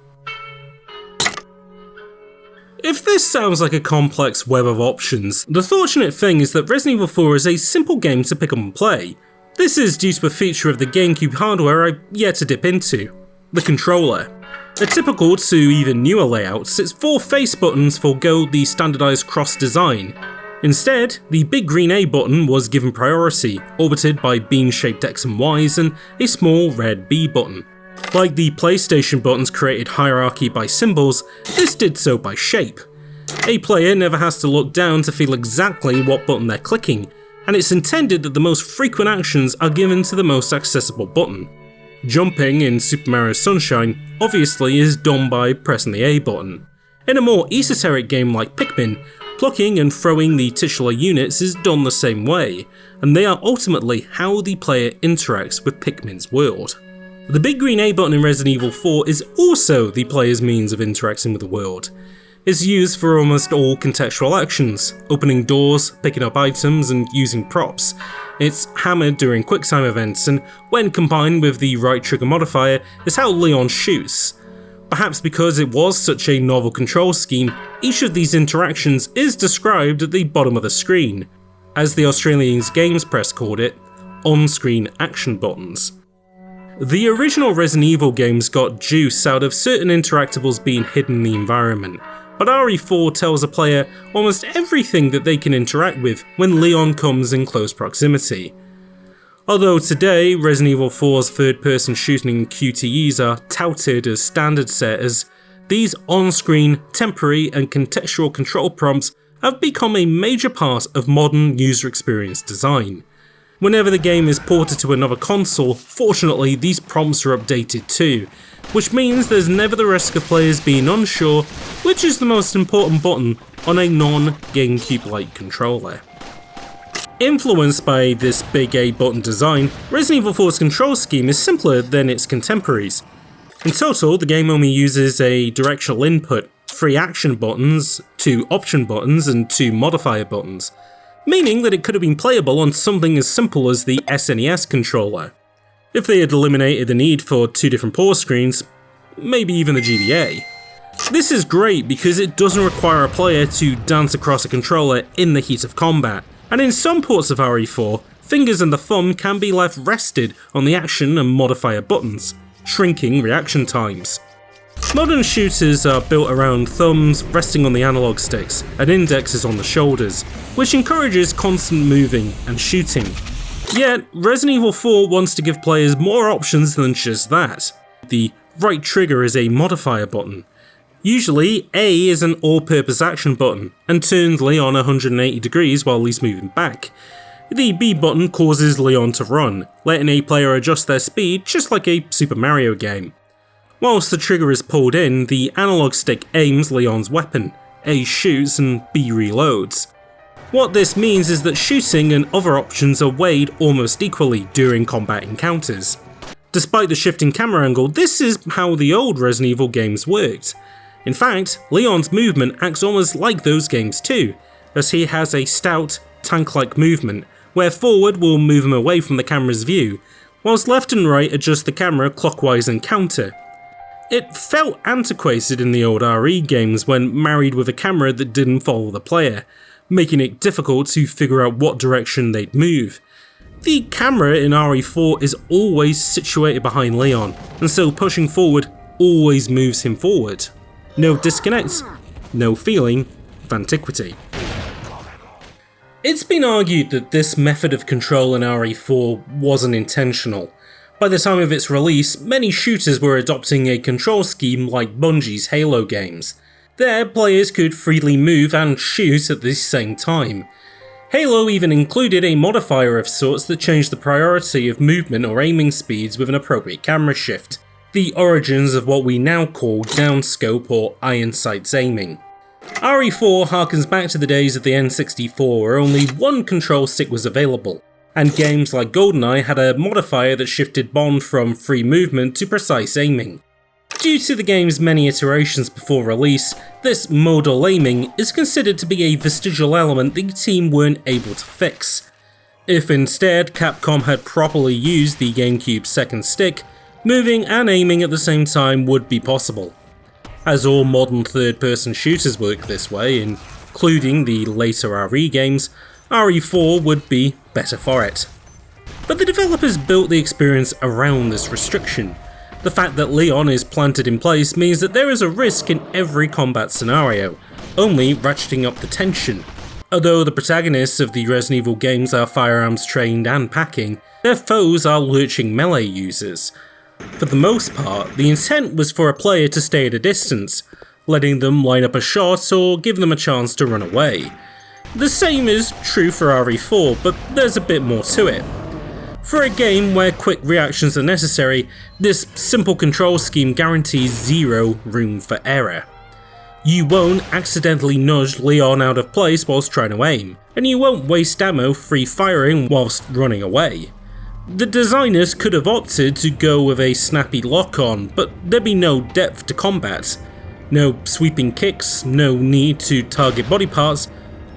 If this sounds like a complex web of options, the fortunate thing is that Resident Evil 4 is a simple game to pick up and play. This is due to a feature of the GameCube hardware I've yet to dip into: the controller. Atypical to even newer layouts, its 4 face buttons forego the standardised cross design. Instead, the big green A button was given priority, orbited by bean-shaped X and Ys, and a small red B button. Like the PlayStation buttons created hierarchy by symbols, this did so by shape. A player never has to look down to feel exactly what button they're clicking, and it's intended that the most frequent actions are given to the most accessible button. Jumping in Super Mario Sunshine obviously is done by pressing the A button. In a more esoteric game like Pikmin, plucking and throwing the titular units is done the same way, and they are ultimately how the player interacts with Pikmin's world. The big green A button in Resident Evil 4 is also the player's means of interacting with the world. It's used for almost all contextual actions, opening doors, picking up items, and using props. It's hammered during quicktime events, and when combined with the right trigger modifier, is how Leon shoots. Perhaps because it was such a novel control scheme, each of these interactions is described at the bottom of the screen, as the Australian Games Press called it, on-screen action buttons. The original Resident Evil games got juice out of certain interactables being hidden in the environment, but RE4 tells a player almost everything that they can interact with when Leon comes in close proximity. Although today, Resident Evil 4's third-person shooting QTEs are touted as standard setters, these on-screen, temporary and contextual control prompts have become a major part of modern user experience design. Whenever the game is ported to another console, fortunately these prompts are updated too, which means there's never the risk of players being unsure which is the most important button on a non-GameCube-like controller. Influenced by this big A button design, Resident Evil 4's control scheme is simpler than its contemporaries. In total, the game only uses a directional input, 3 action buttons, 2 option buttons, and 2 modifier buttons, meaning that it could have been playable on something as simple as the SNES controller. If they had eliminated the need for 2 different pause screens, maybe even the GBA. This is great because it doesn't require a player to dance across a controller in the heat of combat, and in some ports of RE4, fingers and the thumb can be left rested on the action and modifier buttons, shrinking reaction times. Modern shooters are built around thumbs resting on the analog sticks and indexes on the shoulders, which encourages constant moving and shooting. Yet, Resident Evil 4 wants to give players more options than just that. The right trigger is a modifier button. Usually, A is an all-purpose action button, and turns Leon 180 degrees while he's moving back. The B button causes Leon to run, letting a player adjust their speed just like a Super Mario game. Whilst the trigger is pulled in, the analog stick aims Leon's weapon, A shoots and B reloads. What this means is that shooting and other options are weighed almost equally during combat encounters. Despite the shifting camera angle, this is how the old Resident Evil games worked. In fact, Leon's movement acts almost like those games too, as he has a stout, tank-like movement, where forward will move him away from the camera's view, whilst left and right adjust the camera clockwise and counter. It felt antiquated in the old RE games when married with a camera that didn't follow the player, making it difficult to figure out what direction they'd move. The camera in RE4 is always situated behind Leon, and so pushing forward always moves him forward. No disconnect, no feeling of antiquity. It's been argued that this method of control in RE4 wasn't intentional. By the time of its release, many shooters were adopting a control scheme like Bungie's Halo games. There, players could freely move and shoot at the same time. Halo even included a modifier of sorts that changed the priority of movement or aiming speeds with an appropriate camera shift, the origins of what we now call downscope or iron sights aiming. RE4 harkens back to the days of the N64 where only one control stick was available, and games like GoldenEye had a modifier that shifted Bond from free movement to precise aiming. Due to the game's many iterations before release, this modal aiming is considered to be a vestigial element the team weren't able to fix. If instead Capcom had properly used the GameCube's second stick, moving and aiming at the same time would be possible. As all modern third-person shooters work this way, including the later RE games, RE4 would be better for it. But the developers built the experience around this restriction. The fact that Leon is planted in place means that there is a risk in every combat scenario, only ratcheting up the tension. Although the protagonists of the Resident Evil games are firearms trained and packing, their foes are lurching melee users. For the most part, the intent was for a player to stay at a distance, letting them line up a shot or give them a chance to run away. The same is true for RE4, but there's a bit more to it. For a game where quick reactions are necessary, this simple control scheme guarantees zero room for error. You won't accidentally nudge Leon out of place whilst trying to aim, and you won't waste ammo free firing whilst running away. The designers could have opted to go with a snappy lock-on, but there'd be no depth to combat. No sweeping kicks, no need to target body parts,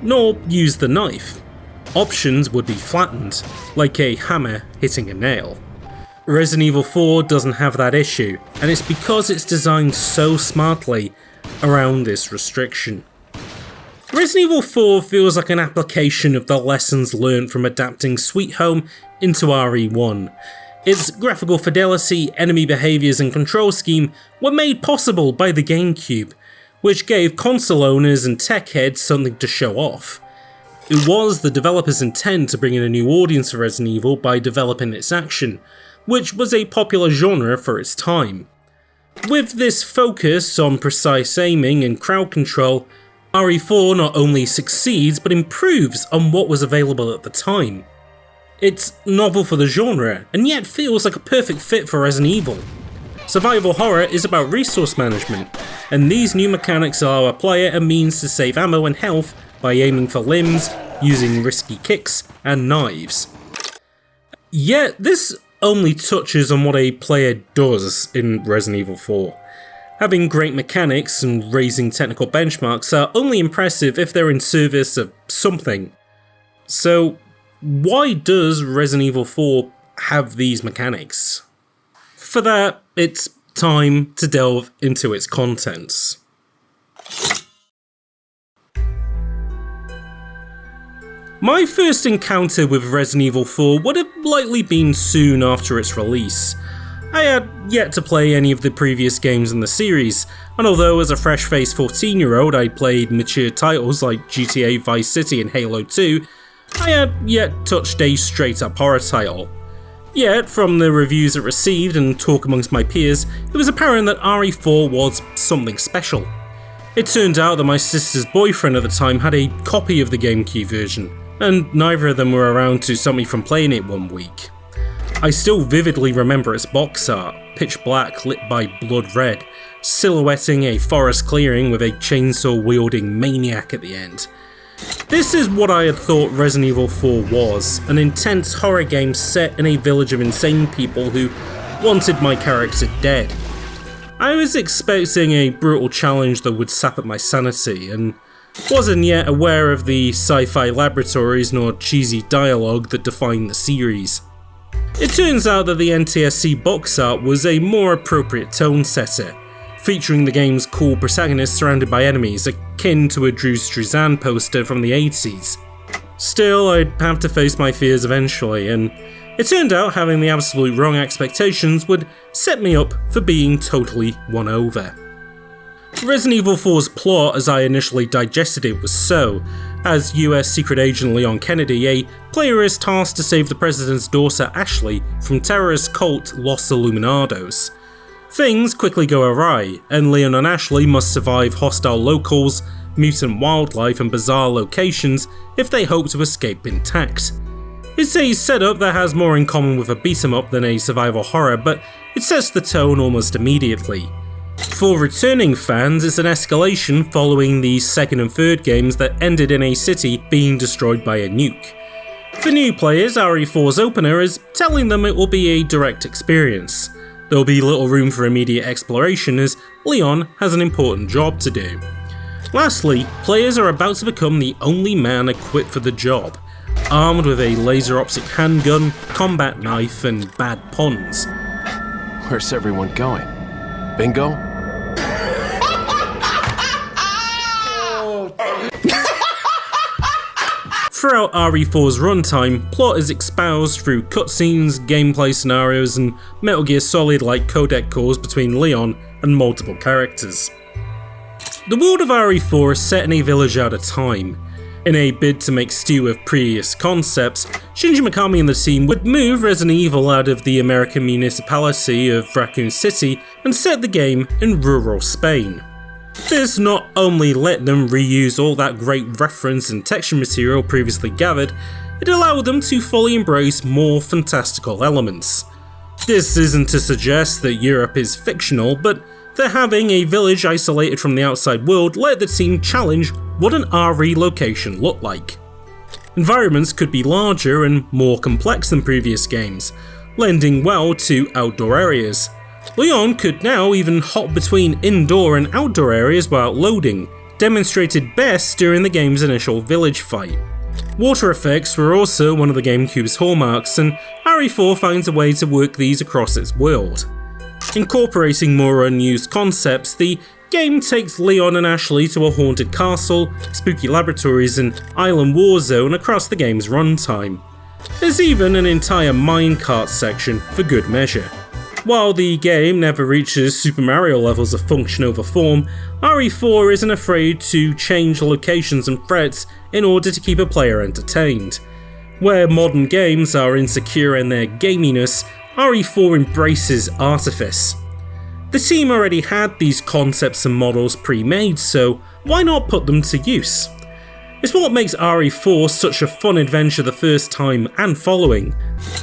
nor use the knife. Options would be flattened, like a hammer hitting a nail. Resident Evil 4 doesn't have that issue, and it's because it's designed so smartly around this restriction. Resident Evil 4 feels like an application of the lessons learned from adapting Sweet Home into RE1. Its graphical fidelity, enemy behaviours and control scheme were made possible by the GameCube, which gave console owners and tech heads something to show off. It was the developer's intent to bring in a new audience for Resident Evil by developing its action, which was a popular genre for its time. With this focus on precise aiming and crowd control, RE4 not only succeeds but improves on what was available at the time. It's novel for the genre, and yet feels like a perfect fit for Resident Evil. Survival horror is about resource management, and these new mechanics allow a player a means to save ammo and health by aiming for limbs, using risky kicks and knives. Yet this only touches on what a player does in Resident Evil 4. Having great mechanics and raising technical benchmarks are only impressive if they're in service of something. So why does Resident Evil 4 have these mechanics? For that, it's time to delve into its contents. My first encounter with Resident Evil 4 would have likely been soon after its release. I had yet to play any of the previous games in the series, and although as a fresh-faced 14-year-old I played mature titles like GTA Vice City and Halo 2, I had yet touched a straight-up horror title. Yet, from the reviews it received and talk amongst my peers, it was apparent that RE4 was something special. It turned out that my sister's boyfriend at the time had a copy of the GameCube version, and neither of them were around to stop me from playing it one week. I still vividly remember its box art, pitch black lit by blood red, silhouetting a forest clearing with a chainsaw-wielding maniac at the end. This is what I had thought Resident Evil 4 was, an intense horror game set in a village of insane people who wanted my character dead. I was expecting a brutal challenge that would sap at my sanity, and wasn't yet aware of the sci-fi laboratories nor cheesy dialogue that define the series. It turns out that the NTSC box art was a more appropriate tone setter, featuring the game's cool protagonist surrounded by enemies akin to a Drew Struzan poster from the 80s. Still, I'd have to face my fears eventually, and it turned out having the absolute wrong expectations would set me up for being totally won over. Resident Evil 4's plot as I initially digested it was so. As US secret agent Leon Kennedy, a player is tasked to save the president's daughter Ashley from terrorist cult Los Illuminados. Things quickly go awry, and Leon and Ashley must survive hostile locals, mutant wildlife and bizarre locations if they hope to escape intact. It's a setup that has more in common with a beat-em-up than a survival horror, but it sets the tone almost immediately. For returning fans, it's an escalation following the second and third games that ended in a city being destroyed by a nuke. For new players, RE4's opener is telling them it will be a direct experience. There will be little room for immediate exploration as Leon has an important job to do. Lastly, players are about to become the only man equipped for the job, armed with a laser optic handgun, combat knife and bad puns. Where's everyone going? Bingo? Throughout RE4's runtime, plot is espoused through cutscenes, gameplay scenarios, and Metal Gear Solid-like codec calls between Leon and multiple characters. The world of RE4 is set in a village out of time. In a bid to make stew with previous concepts, Shinji Mikami and the team would move Resident Evil out of the American municipality of Raccoon City and set the game in rural Spain. This not only let them reuse all that great reference and texture material previously gathered, it allowed them to fully embrace more fantastical elements. This isn't to suggest that Europe is fictional, but that having a village isolated from the outside world let the team challenge what an RE location looked like. Environments could be larger and more complex than previous games, lending well to outdoor areas. Leon could now even hop between indoor and outdoor areas without loading, demonstrated best during the game's initial village fight. Water effects were also one of the GameCube's hallmarks, and RE4 finds a way to work these across its world. Incorporating more unused concepts, the game takes Leon and Ashley to a haunted castle, spooky laboratories, and island war zone across the game's runtime. There's even an entire minecart section for good measure. While the game never reaches Super Mario levels of function over form, RE4 isn't afraid to change locations and threats in order to keep a player entertained. Where modern games are insecure in their gaminess, RE4 embraces artifice. The team already had these concepts and models pre-made, so why not put them to use? It's what makes RE4 such a fun adventure the first time and following.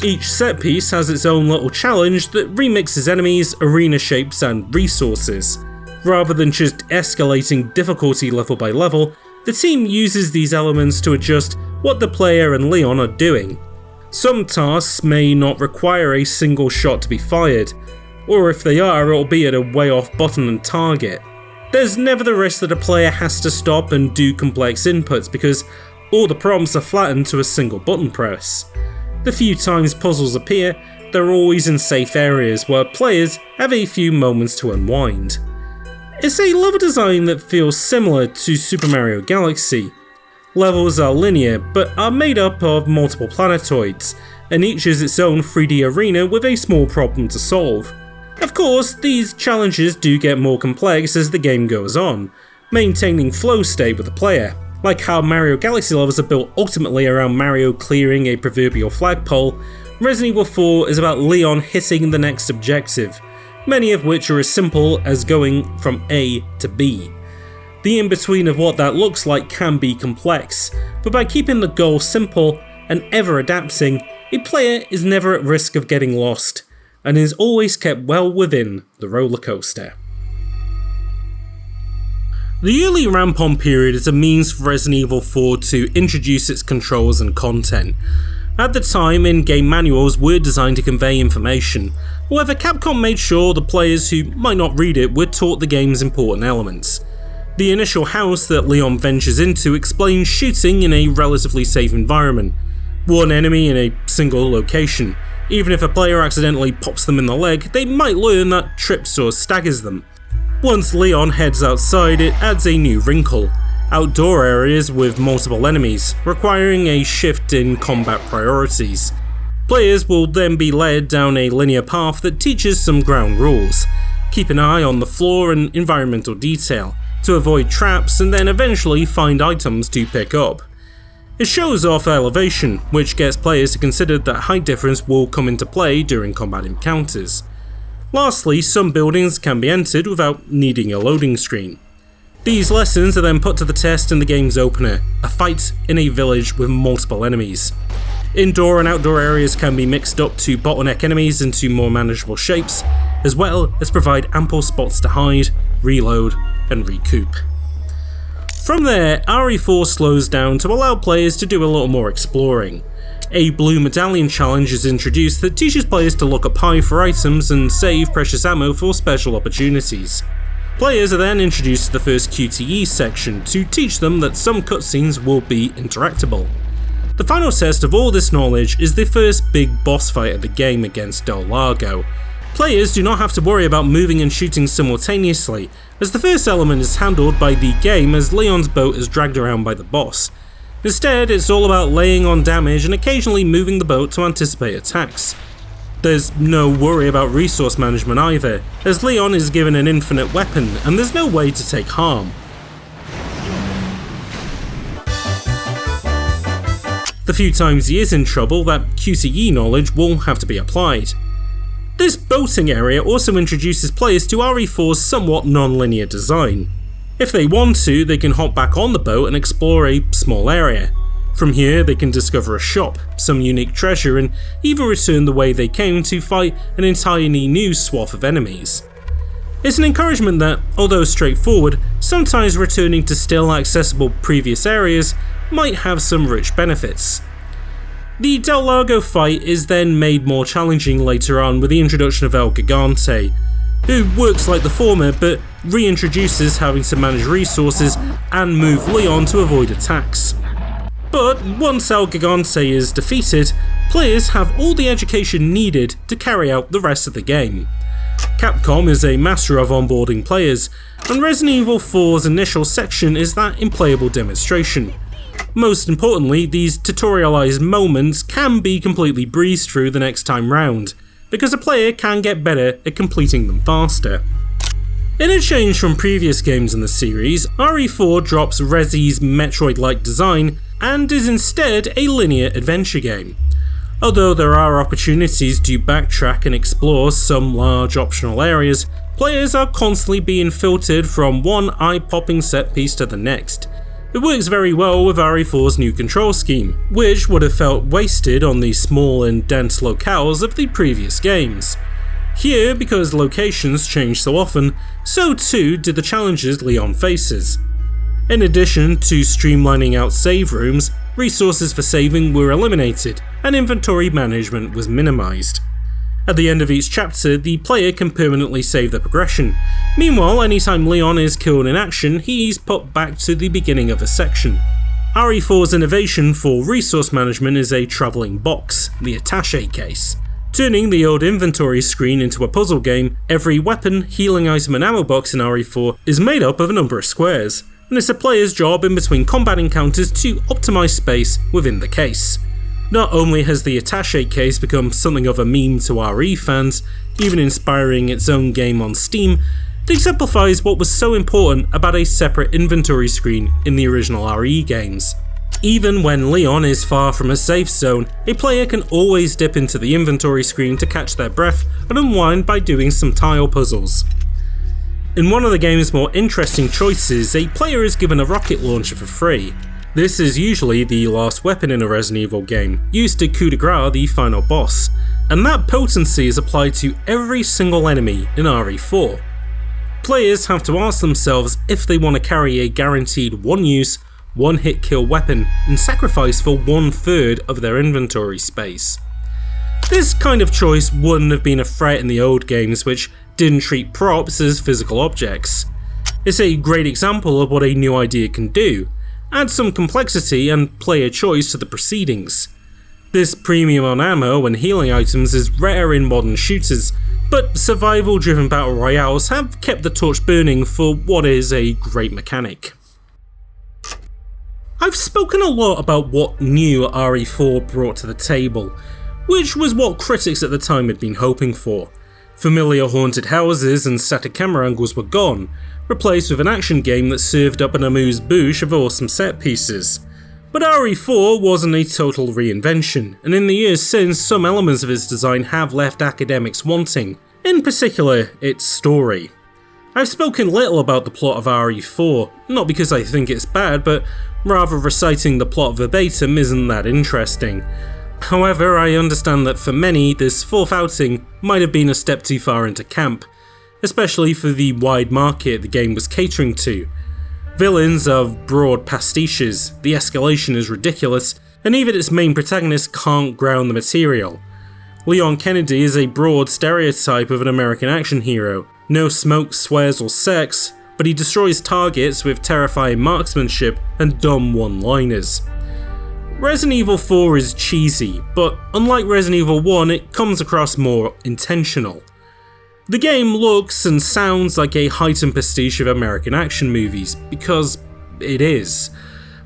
Each set piece has its own little challenge that remixes enemies, arena shapes, and resources. Rather than just escalating difficulty level by level, the team uses these elements to adjust what the player and Leon are doing. Some tasks may not require a single shot to be fired, or if they are, it'll be at a way off button and target. There's never the risk that a player has to stop and do complex inputs because all the prompts are flattened to a single button press. The few times puzzles appear, they're always in safe areas where players have a few moments to unwind. It's a level design that feels similar to Super Mario Galaxy. Levels are linear, but are made up of multiple planetoids, and each is its own 3D arena with a small problem to solve. Of course, these challenges do get more complex as the game goes on, maintaining flow state with the player. Like how Mario Galaxy levels are built ultimately around Mario clearing a proverbial flagpole, Resident Evil 4 is about Leon hitting the next objective, many of which are as simple as going from A to B. The in-between of what that looks like can be complex, but by keeping the goal simple and ever adapting, a player is never at risk of getting lost, and is always kept well within the roller coaster. The early ramp-on period is a means for Resident Evil 4 to introduce its controls and content. At the time, in-game manuals were designed to convey information, however Capcom made sure the players who might not read it were taught the game's important elements. The initial house that Leon ventures into explains shooting in a relatively safe environment, one enemy in a single location. Even if a player accidentally pops them in the leg, they might learn that trips or staggers them. Once Leon heads outside, it adds a new wrinkle: outdoor areas with multiple enemies, requiring a shift in combat priorities. Players will then be led down a linear path that teaches some ground rules. Keep an eye on the floor and environmental detail, to avoid traps and then eventually find items to pick up. It shows off elevation, which gets players to consider that height difference will come into play during combat encounters. Lastly, some buildings can be entered without needing a loading screen. These lessons are then put to the test in the game's opener, a fight in a village with multiple enemies. Indoor and outdoor areas can be mixed up to bottleneck enemies into more manageable shapes, as well as provide ample spots to hide, reload, and recoup. From there, RE4 slows down to allow players to do a little more exploring. A blue medallion challenge is introduced that teaches players to look up high for items and save precious ammo for special opportunities. Players are then introduced to the first QTE section to teach them that some cutscenes will be interactable. The final test of all this knowledge is the first big boss fight of the game against Del Lago. Players do not have to worry about moving and shooting simultaneously, as the first element is handled by the game as Leon's boat is dragged around by the boss. Instead, it's all about laying on damage and occasionally moving the boat to anticipate attacks. There's no worry about resource management either, as Leon is given an infinite weapon and there's no way to take harm. The few times he is in trouble, that QTE knowledge will have to be applied. This boating area also introduces players to RE4's somewhat non-linear design. If they want to, they can hop back on the boat and explore a small area. From here, they can discover a shop, some unique treasure, and even return the way they came to fight an entirely new swath of enemies. It's an encouragement that, although straightforward, sometimes returning to still accessible previous areas might have some rich benefits. The Del Lago fight is then made more challenging later on with the introduction of El Gigante, who works like the former but reintroduces having to manage resources and move Leon to avoid attacks. But once El Gigante is defeated, players have all the education needed to carry out the rest of the game. Capcom is a master of onboarding players, and Resident Evil 4's initial section is that in playable demonstration. Most importantly, these tutorialized moments can be completely breezed through the next time round, because a player can get better at completing them faster. In a change from previous games in the series, RE4 drops Resi's Metroid-like design and is instead a linear adventure game. Although there are opportunities to backtrack and explore some large optional areas, players are constantly being filtered from one eye-popping set piece to the next. It works very well with RE4's new control scheme, which would have felt wasted on the small and dense locales of the previous games. Here, because locations change so often, so too did the challenges Leon faces. In addition to streamlining out save rooms, resources for saving were eliminated, and inventory management was minimized. At the end of each chapter, the player can permanently save the progression. Meanwhile, anytime Leon is killed in action, he's put back to the beginning of a section. RE4's innovation for resource management is a travelling box, the attaché case. Turning the old inventory screen into a puzzle game, every weapon, healing item and ammo box in RE4 is made up of a number of squares, and it's a player's job in between combat encounters to optimise space within the case. Not only has the attaché case become something of a meme to RE fans, even inspiring its own game on Steam, it exemplifies what was so important about a separate inventory screen in the original RE games. Even when Leon is far from a safe zone, a player can always dip into the inventory screen to catch their breath and unwind by doing some tile puzzles. In one of the game's more interesting choices, a player is given a rocket launcher for free. This is usually the last weapon in a Resident Evil game, used to coup de grace the final boss, and that potency is applied to every single enemy in RE4. Players have to ask themselves if they want to carry a guaranteed one-use, one-hit kill weapon and sacrifice for 1/3 of their inventory space. This kind of choice wouldn't have been a threat in the old games, which didn't treat props as physical objects. It's a great example of what a new idea can do. Add some complexity and player choice to the proceedings. This premium on ammo and healing items is rare in modern shooters, but survival-driven battle royales have kept the torch burning for what is a great mechanic. I've spoken a lot about what new RE4 brought to the table, which was what critics at the time had been hoping for. Familiar haunted houses and static camera angles were gone, replaced with an action game that served up an amuse-bouche of awesome set pieces. But RE4 wasn't a total reinvention, and in the years since, some elements of its design have left academics wanting, in particular, its story. I've spoken little about the plot of RE4, not because I think it's bad, but rather reciting the plot verbatim isn't that interesting. However, I understand that for many, this fourth outing might have been a step too far into camp, especially for the wide market the game was catering to. Villains are broad pastiches, the escalation is ridiculous, and even its main protagonist can't ground the material. Leon Kennedy is a broad stereotype of an American action hero. No smoke, swears or sex, but he destroys targets with terrifying marksmanship and dumb one-liners. Resident Evil 4 is cheesy, but unlike Resident Evil 1, it comes across more intentional. The game looks and sounds like a heightened pastiche of American action movies, because it is.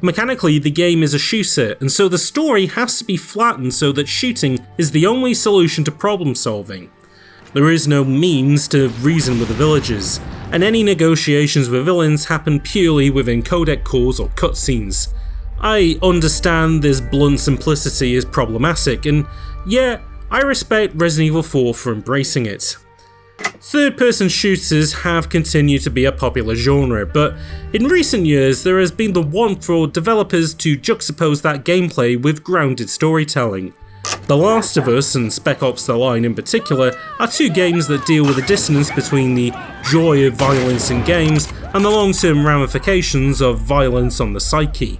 Mechanically, the game is a shooter, and so the story has to be flattened so that shooting is the only solution to problem solving. There is no means to reason with the villagers, and any negotiations with villains happen purely within codec calls or cutscenes. I understand this blunt simplicity is problematic, and yeah, I respect Resident Evil 4 for embracing it. Third-person shooters have continued to be a popular genre, but in recent years there has been the want for developers to juxtapose that gameplay with grounded storytelling. The Last of Us and Spec Ops: The Line in particular are two games that deal with the dissonance between the joy of violence in games and the long-term ramifications of violence on the psyche.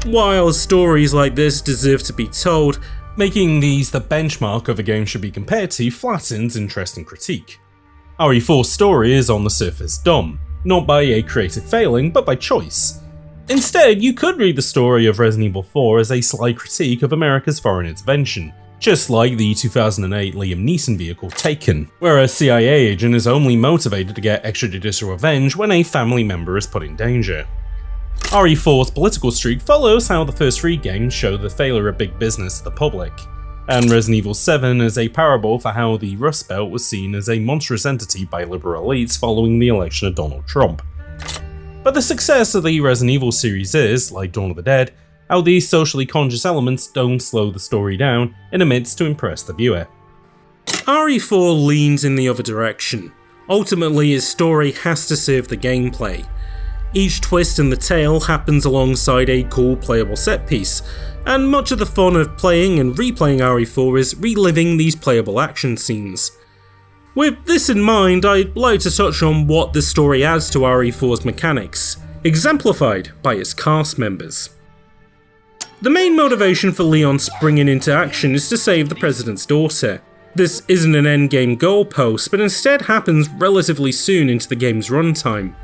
While stories like this deserve to be told, making these the benchmark of a game should be compared to flattens interest and critique. RE4's story is on the surface dumb, not by a creative failing, but by choice. Instead, you could read the story of Resident Evil 4 as a sly critique of America's foreign intervention, just like the 2008 Liam Neeson vehicle Taken, where a CIA agent is only motivated to get extrajudicial revenge when a family member is put in danger. RE4's political streak follows how the first 3 games show the failure of big business to the public, and Resident Evil 7 is a parable for how the Rust Belt was seen as a monstrous entity by liberal elites following the election of Donald Trump. But the success of the Resident Evil series is, like Dawn of the Dead, how these socially conscious elements don't slow the story down in amidst to impress the viewer. RE4 leans in the other direction. Ultimately, its story has to serve the gameplay. Each twist in the tale happens alongside a cool playable set piece, and much of the fun of playing and replaying RE4 is reliving these playable action scenes. With this in mind, I'd like to touch on what the story adds to RE4's mechanics, exemplified by its cast members. The main motivation for Leon springing into action is to save the president's daughter. This isn't an endgame goalpost, but instead happens relatively soon into the game's runtime.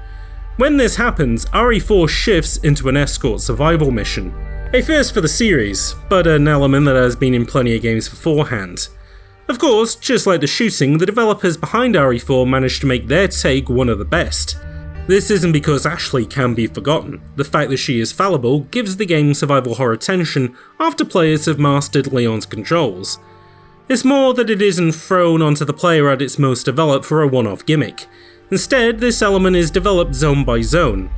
When this happens, RE4 shifts into an escort survival mission. A first for the series, but an element that has been in plenty of games beforehand. Of course, just like the shooting, the developers behind RE4 managed to make their take one of the best. This isn't because Ashley can be forgotten. The fact that she is fallible gives the game survival horror tension after players have mastered Leon's controls. It's more that it isn't thrown onto the player at its most developed for a one-off gimmick. Instead, this element is developed zone by zone.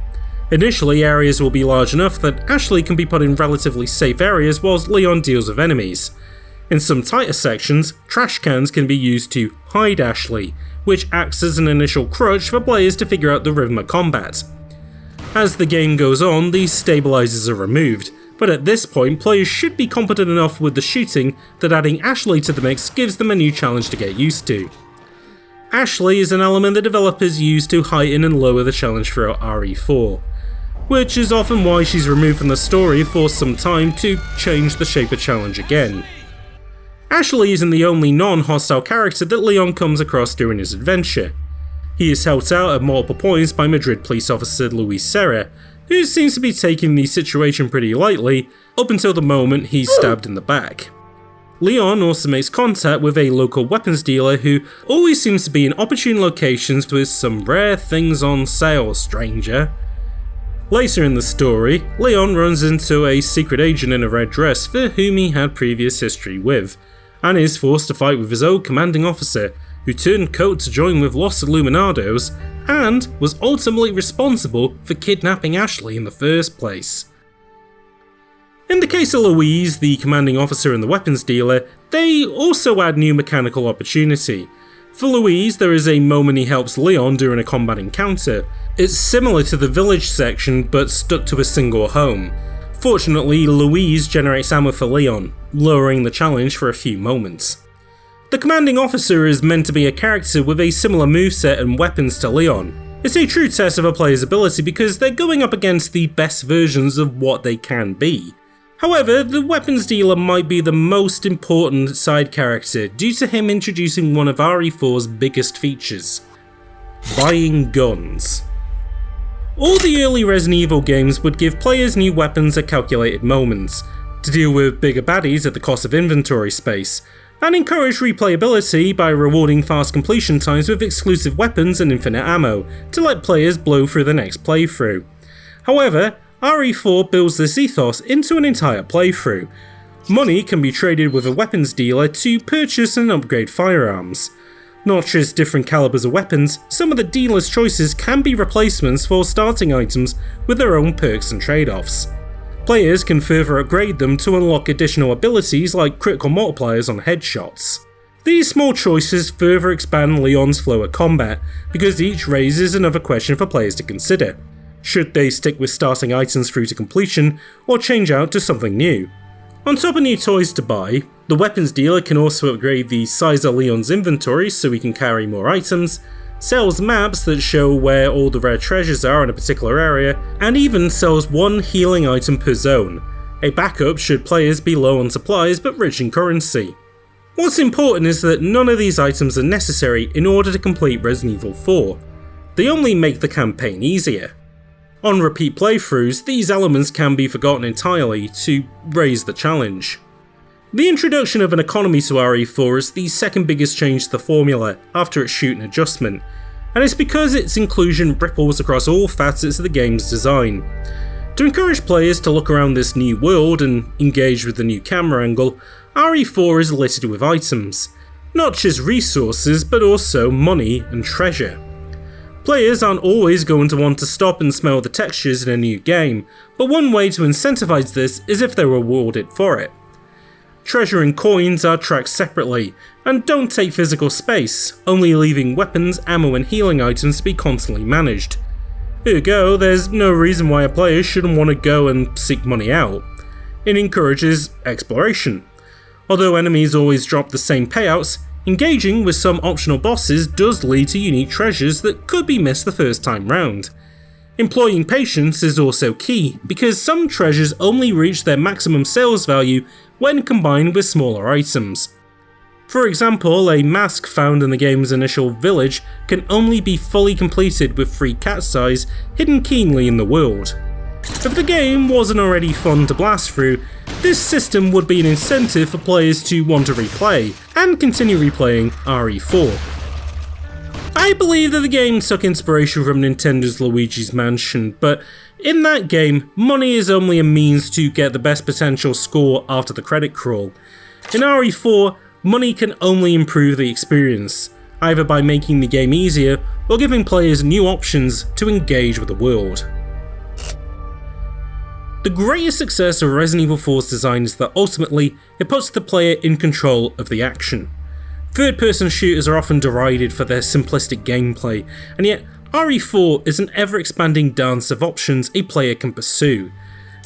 Initially, areas will be large enough that Ashley can be put in relatively safe areas whilst Leon deals with enemies. In some tighter sections, trash cans can be used to hide Ashley, which acts as an initial crutch for players to figure out the rhythm of combat. As the game goes on, these stabilizers are removed, but at this point players should be competent enough with the shooting that adding Ashley to the mix gives them a new challenge to get used to. Ashley is an element that developers use to heighten and lower the challenge throughout RE4, which is often why she's removed from the story for some time to change the shape of challenge again. Ashley isn't the only non-hostile character that Leon comes across during his adventure. He is helped out at multiple points by Madrid police officer Luis Serra, who seems to be taking the situation pretty lightly up until the moment he's stabbed in the back. Leon also makes contact with a local weapons dealer who always seems to be in opportune locations with some rare things on sale, stranger. Later in the story, Leon runs into a secret agent in a red dress for whom he had previous history with, and is forced to fight with his old commanding officer, who turned coat to join with Los Illuminados, and was ultimately responsible for kidnapping Ashley in the first place. In the case of Louise, the commanding officer and the weapons dealer, they also add new mechanical opportunity. For Louise, there is a moment he helps Leon during a combat encounter. It's similar to the village section, but stuck to a single home. Fortunately, Louise generates ammo for Leon, lowering the challenge for a few moments. The commanding officer is meant to be a character with a similar moveset and weapons to Leon. It's a true test of a player's ability because they're going up against the best versions of what they can be. However, the weapons dealer might be the most important side character due to him introducing one of RE4's biggest features: buying guns. All the early Resident Evil games would give players new weapons at calculated moments, to deal with bigger baddies at the cost of inventory space, and encourage replayability by rewarding fast completion times with exclusive weapons and infinite ammo to let players blow through the next playthrough. However, RE4 builds this ethos into an entire playthrough. Money can be traded with a weapons dealer to purchase and upgrade firearms. Not just different calibers of weapons, some of the dealer's choices can be replacements for starting items with their own perks and trade-offs. Players can further upgrade them to unlock additional abilities like critical multipliers on headshots. These small choices further expand Leon's flow of combat, because each raises another question for players to consider. Should they stick with starting items through to completion, or change out to something new? On top of new toys to buy, the weapons dealer can also upgrade the size of Leon's inventory so he can carry more items, sells maps that show where all the rare treasures are in a particular area, and even sells one healing item per zone, a backup should players be low on supplies but rich in currency. What's important is that none of these items are necessary in order to complete Resident Evil 4. They only make the campaign easier. On repeat playthroughs, these elements can be forgotten entirely to raise the challenge. The introduction of an economy to RE4 is the second biggest change to the formula after its shooting adjustment, and it's because its inclusion ripples across all facets of the game's design. To encourage players to look around this new world and engage with the new camera angle, RE4 is littered with items, not just resources but also money and treasure. Players aren't always going to want to stop and smell the textures in a new game, but one way to incentivize this is if they're rewarded for it. Treasure and coins are tracked separately, and don't take physical space, only leaving weapons, ammo and healing items to be constantly managed. Ergo, there's no reason why a player shouldn't want to go and seek money out. It encourages exploration. Although enemies always drop the same payouts, engaging with some optional bosses does lead to unique treasures that could be missed the first time round. Employing patience is also key, because some treasures only reach their maximum sales value when combined with smaller items. For example, a mask found in the game's initial village can only be fully completed with 3 cat's eyes hidden keenly in the world. If the game wasn't already fun to blast through, this system would be an incentive for players to want to replay, and continue replaying RE4. I believe that the game took inspiration from Nintendo's Luigi's Mansion, but in that game, money is only a means to get the best potential score after the credit crawl. In RE4, money can only improve the experience, either by making the game easier or giving players new options to engage with the world. The greatest success of Resident Evil 4's design is that ultimately it puts the player in control of the action. Third-person shooters are often derided for their simplistic gameplay, and yet RE4 is an ever-expanding dance of options a player can pursue.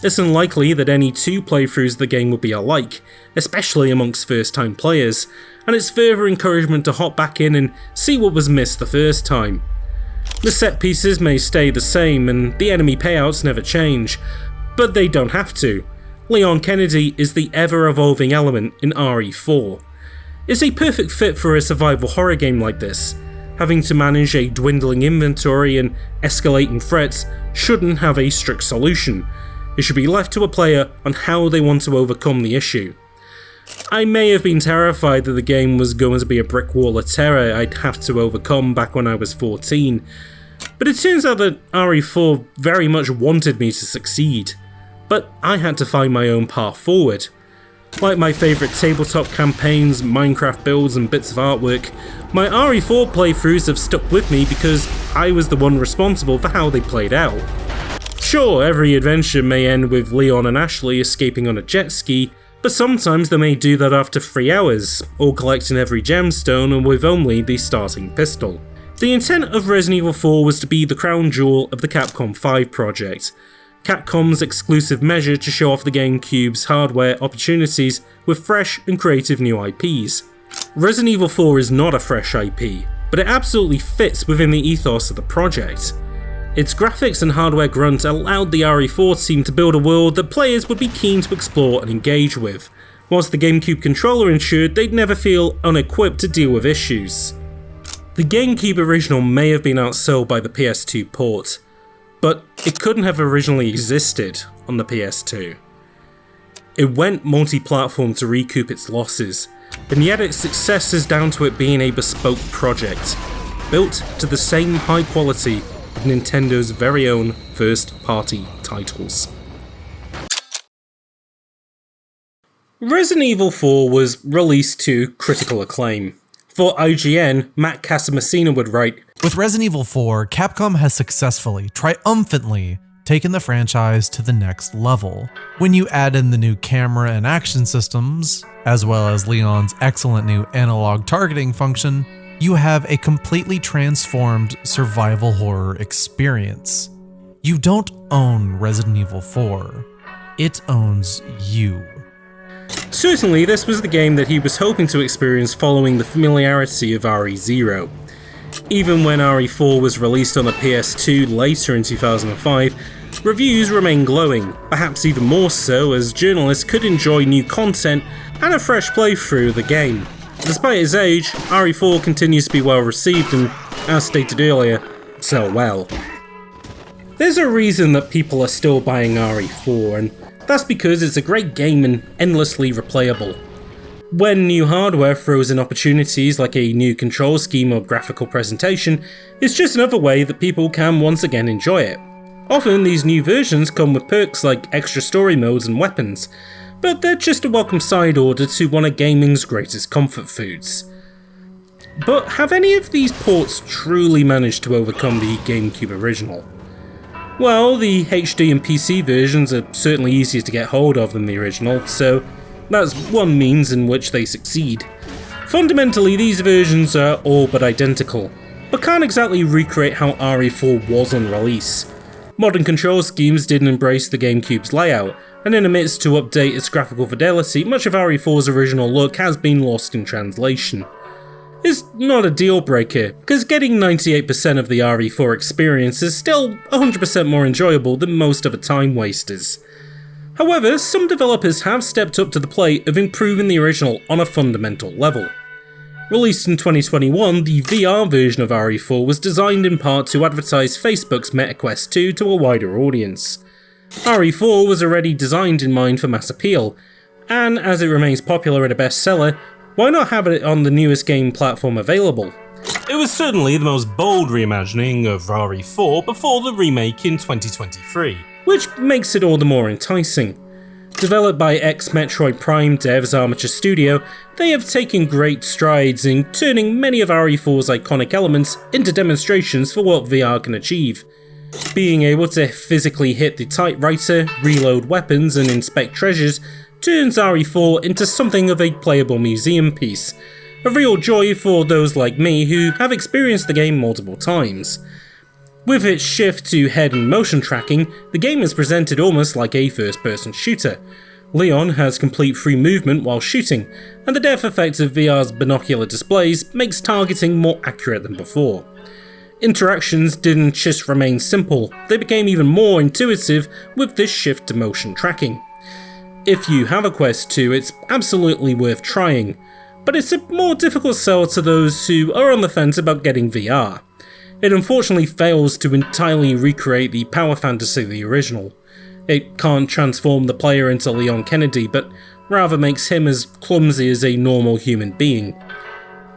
It's unlikely that any 2 playthroughs of the game will be alike, especially amongst first-time players, and it's further encouragement to hop back in and see what was missed the first time. The set pieces may stay the same and the enemy payouts never change, but they don't have to. Leon Kennedy is the ever-evolving element in RE4. It's a perfect fit for a survival horror game like this. Having to manage a dwindling inventory and escalating threats shouldn't have a strict solution. It should be left to a player on how they want to overcome the issue. I may have been terrified that the game was going to be a brick wall of terror I'd have to overcome back when I was 14, but it turns out that RE4 very much wanted me to succeed. But I had to find my own path forward. Like my favourite tabletop campaigns, Minecraft builds and bits of artwork, my RE4 playthroughs have stuck with me because I was the one responsible for how they played out. Sure, every adventure may end with Leon and Ashley escaping on a jet ski, but sometimes they may do that after 3 hours, or collecting every gemstone and with only the starting pistol. The intent of Resident Evil 4 was to be the crown jewel of the Capcom 5 project, Capcom's exclusive measure to show off the GameCube's hardware opportunities with fresh and creative new IPs. Resident Evil 4 is not a fresh IP, but it absolutely fits within the ethos of the project. Its graphics and hardware grunt allowed the RE4 team to build a world that players would be keen to explore and engage with, whilst the GameCube controller ensured they'd never feel unequipped to deal with issues. The GameCube original may have been outsold by the PS2 port, but it couldn't have originally existed on the PS2. It went multi-platform to recoup its losses, and yet its success is down to it being a bespoke project, built to the same high quality of Nintendo's very own first-party titles. Resident Evil 4 was released to critical acclaim. For IGN, Matt Casamassina would write, "With Resident Evil 4, Capcom has successfully, triumphantly taken the franchise to the next level. When you add in the new camera and action systems, as well as Leon's excellent new analog targeting function, you have a completely transformed survival horror experience. You don't own Resident Evil 4, it owns you. Certainly, this was the game that he was hoping to experience following the familiarity of RE0. Even when RE4 was released on the PS2 later in 2005, reviews remained glowing, perhaps even more so as journalists could enjoy new content and a fresh playthrough of the game. Despite its age, RE4 continues to be well received and, as stated earlier, sell well. There's a reason that people are still buying RE4, and that's because it's a great game and endlessly replayable. When new hardware throws in opportunities like a new control scheme or graphical presentation, it's just another way that people can once again enjoy it. Often these new versions come with perks like extra story modes and weapons, but they're just a welcome side order to one of gaming's greatest comfort foods. But have any of these ports truly managed to overcome the GameCube original? Well, the HD and PC versions are certainly easier to get hold of than the original, so that's one means in which they succeed. Fundamentally, these versions are all but identical, but can't exactly recreate how RE4 was on release. Modern control schemes didn't embrace the GameCube's layout, and in amidst to update its graphical fidelity, much of RE4's original look has been lost in translation. It's not a deal breaker, because getting 98% of the RE4 experience is still 100% more enjoyable than most other time wasters. However, some developers have stepped up to the plate of improving the original on a fundamental level. Released in 2021, the VR version of RE4 was designed in part to advertise Facebook's MetaQuest 2 to a wider audience. RE4 was already designed in mind for mass appeal, and as it remains popular and a bestseller, why not have it on the newest game platform available? It was certainly the most bold reimagining of RE4 before the remake in 2023. Which makes it all the more enticing. Developed by ex-Metroid Prime devs Armature Studio, they have taken great strides in turning many of RE4's iconic elements into demonstrations for what VR can achieve. Being able to physically hit the typewriter, reload weapons and inspect treasures turns RE4 into something of a playable museum piece, a real joy for those like me who have experienced the game multiple times. With its shift to head and motion tracking, the game is presented almost like a first-person shooter. Leon has complete free movement while shooting, and the depth effect of VR's binocular displays makes targeting more accurate than before. Interactions didn't just remain simple, they became even more intuitive with this shift to motion tracking. If you have a Quest 2, it's absolutely worth trying, but it's a more difficult sell to those who are on the fence about getting VR. It unfortunately fails to entirely recreate the power fantasy of the original. It can't transform the player into Leon Kennedy, but rather makes him as clumsy as a normal human being.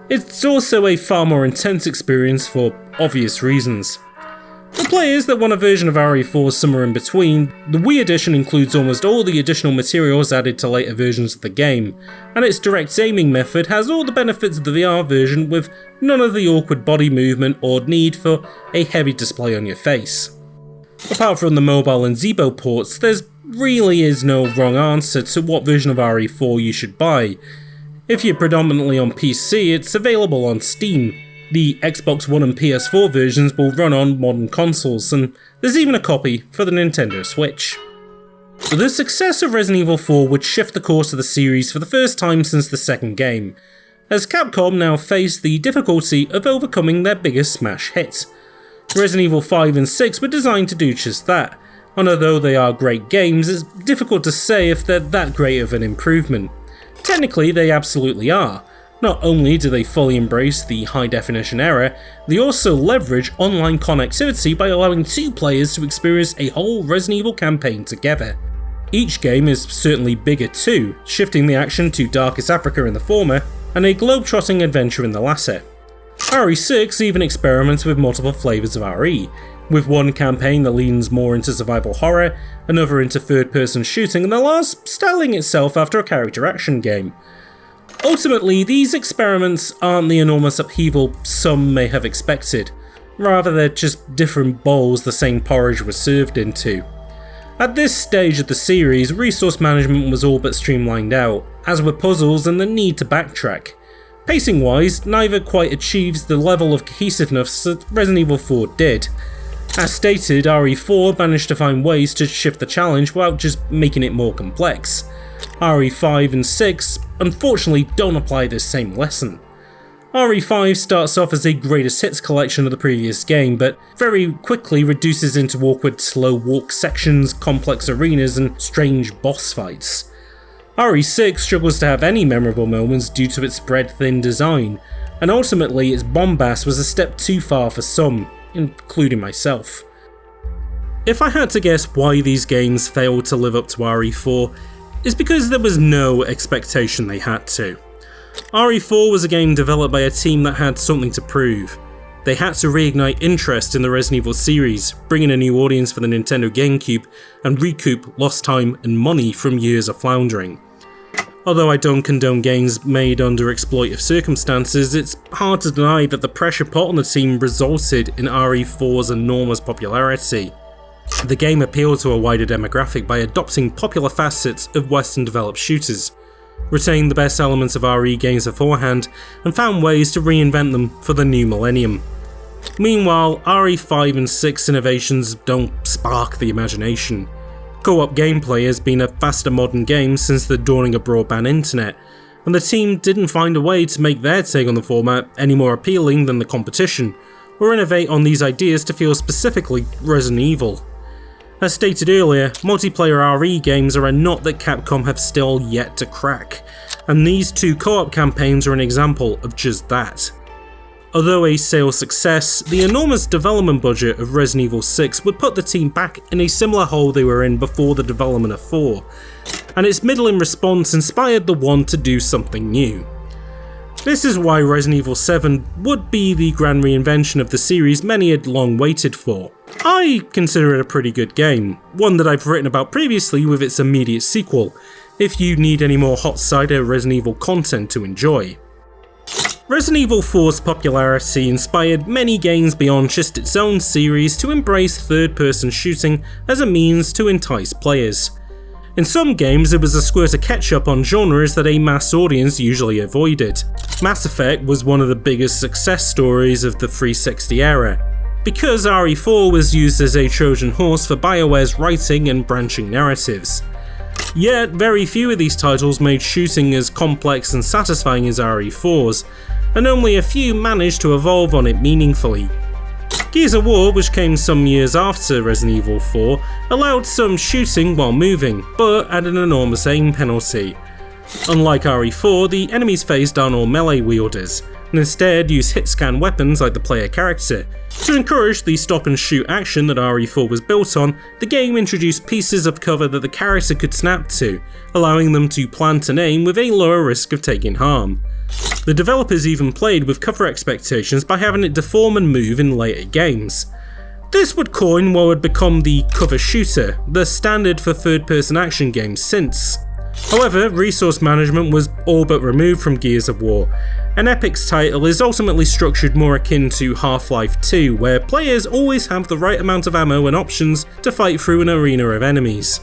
It's also a far more intense experience for obvious reasons. For players that want a version of RE4 somewhere in between, the Wii edition includes almost all the additional materials added to later versions of the game, and its direct aiming method has all the benefits of the VR version with none of the awkward body movement or need for a heavy display on your face. Apart from the mobile and Zeebo ports, there really is no wrong answer to what version of RE4 you should buy. If you're predominantly on PC, it's available on Steam. The Xbox One and PS4 versions will run on modern consoles, and there's even a copy for the Nintendo Switch. The success of Resident Evil 4 would shift the course of the series for the first time since the second game, as Capcom now face the difficulty of overcoming their biggest smash hit. Resident Evil 5 and 6 were designed to do just that, and although they are great games, it's difficult to say if they're that great of an improvement. Technically, they absolutely are. Not only do they fully embrace the high-definition era, they also leverage online connectivity by allowing two players to experience a whole Resident Evil campaign together. Each game is certainly bigger too, shifting the action to Darkest Africa in the former, and a globe-trotting adventure in the latter. RE6 even experiments with multiple flavours of RE, with one campaign that leans more into survival horror, another into third-person shooting, and the last styling itself after a character action game. Ultimately, these experiments aren't the enormous upheaval some may have expected. Rather, they're just different bowls the same porridge was served into. At this stage of the series, resource management was all but streamlined out, as were puzzles and the need to backtrack. Pacing wise, neither quite achieves the level of cohesiveness that Resident Evil 4 did. As stated, RE4 managed to find ways to shift the challenge without just making it more complex. RE5 and 6 unfortunately don't apply this same lesson. RE5 starts off as a greatest hits collection of the previous game, but very quickly reduces into awkward slow walk sections, complex arenas and strange boss fights. RE6 struggles to have any memorable moments due to its spread-thin design, and ultimately its bombast was a step too far for some, including myself. If I had to guess why these games failed to live up to RE4, it's because there was no expectation they had to. RE4 was a game developed by a team that had something to prove. They had to reignite interest in the Resident Evil series, bring in a new audience for the Nintendo GameCube, and recoup lost time and money from years of floundering. Although I don't condone games made under exploitative circumstances, it's hard to deny that the pressure put on the team resulted in RE4's enormous popularity. The game appealed to a wider demographic by adopting popular facets of Western developed shooters, retained the best elements of RE games beforehand, and found ways to reinvent them for the new millennium. Meanwhile, RE5 and 6 innovations don't spark the imagination. Co-op gameplay has been a faster modern game since the dawning of broadband internet, and the team didn't find a way to make their take on the format any more appealing than the competition, or innovate on these ideas to feel specifically Resident Evil. As stated earlier, multiplayer RE games are a nut that Capcom have still yet to crack, and these two co-op campaigns are an example of just that. Although a sales success, the enormous development budget of Resident Evil 6 would put the team back in a similar hole they were in before the development of 4, and its middling response inspired the want to do something new. This is why Resident Evil 7 would be the grand reinvention of the series many had long waited for. I consider it a pretty good game, one that I've written about previously with its immediate sequel, if you need any more hot cider Resident Evil content to enjoy. Resident Evil 4's popularity inspired many games beyond just its own series to embrace third-person shooting as a means to entice players. In some games, it was a squirt of ketchup on genres that a mass audience usually avoided. Mass Effect was one of the biggest success stories of the 360 era, because RE4 was used as a Trojan horse for BioWare's writing and branching narratives. Yet, very few of these titles made shooting as complex and satisfying as RE4's, and only a few managed to evolve on it meaningfully. Gears of War, which came some years after Resident Evil 4, allowed some shooting while moving, but at an enormous aim penalty. Unlike RE4, the enemies faced aren't all melee wielders, and instead use hit-scan weapons like the player character. To encourage the stop-and-shoot action that RE4 was built on, the game introduced pieces of cover that the character could snap to, allowing them to plant and aim with a lower risk of taking harm. The developers even played with cover expectations by having it deform and move in later games. This would coin what would become the cover shooter, the standard for third-person action games since. However, resource management was all but removed from Gears of War, and Epic's title is ultimately structured more akin to Half-Life 2, where players always have the right amount of ammo and options to fight through an arena of enemies.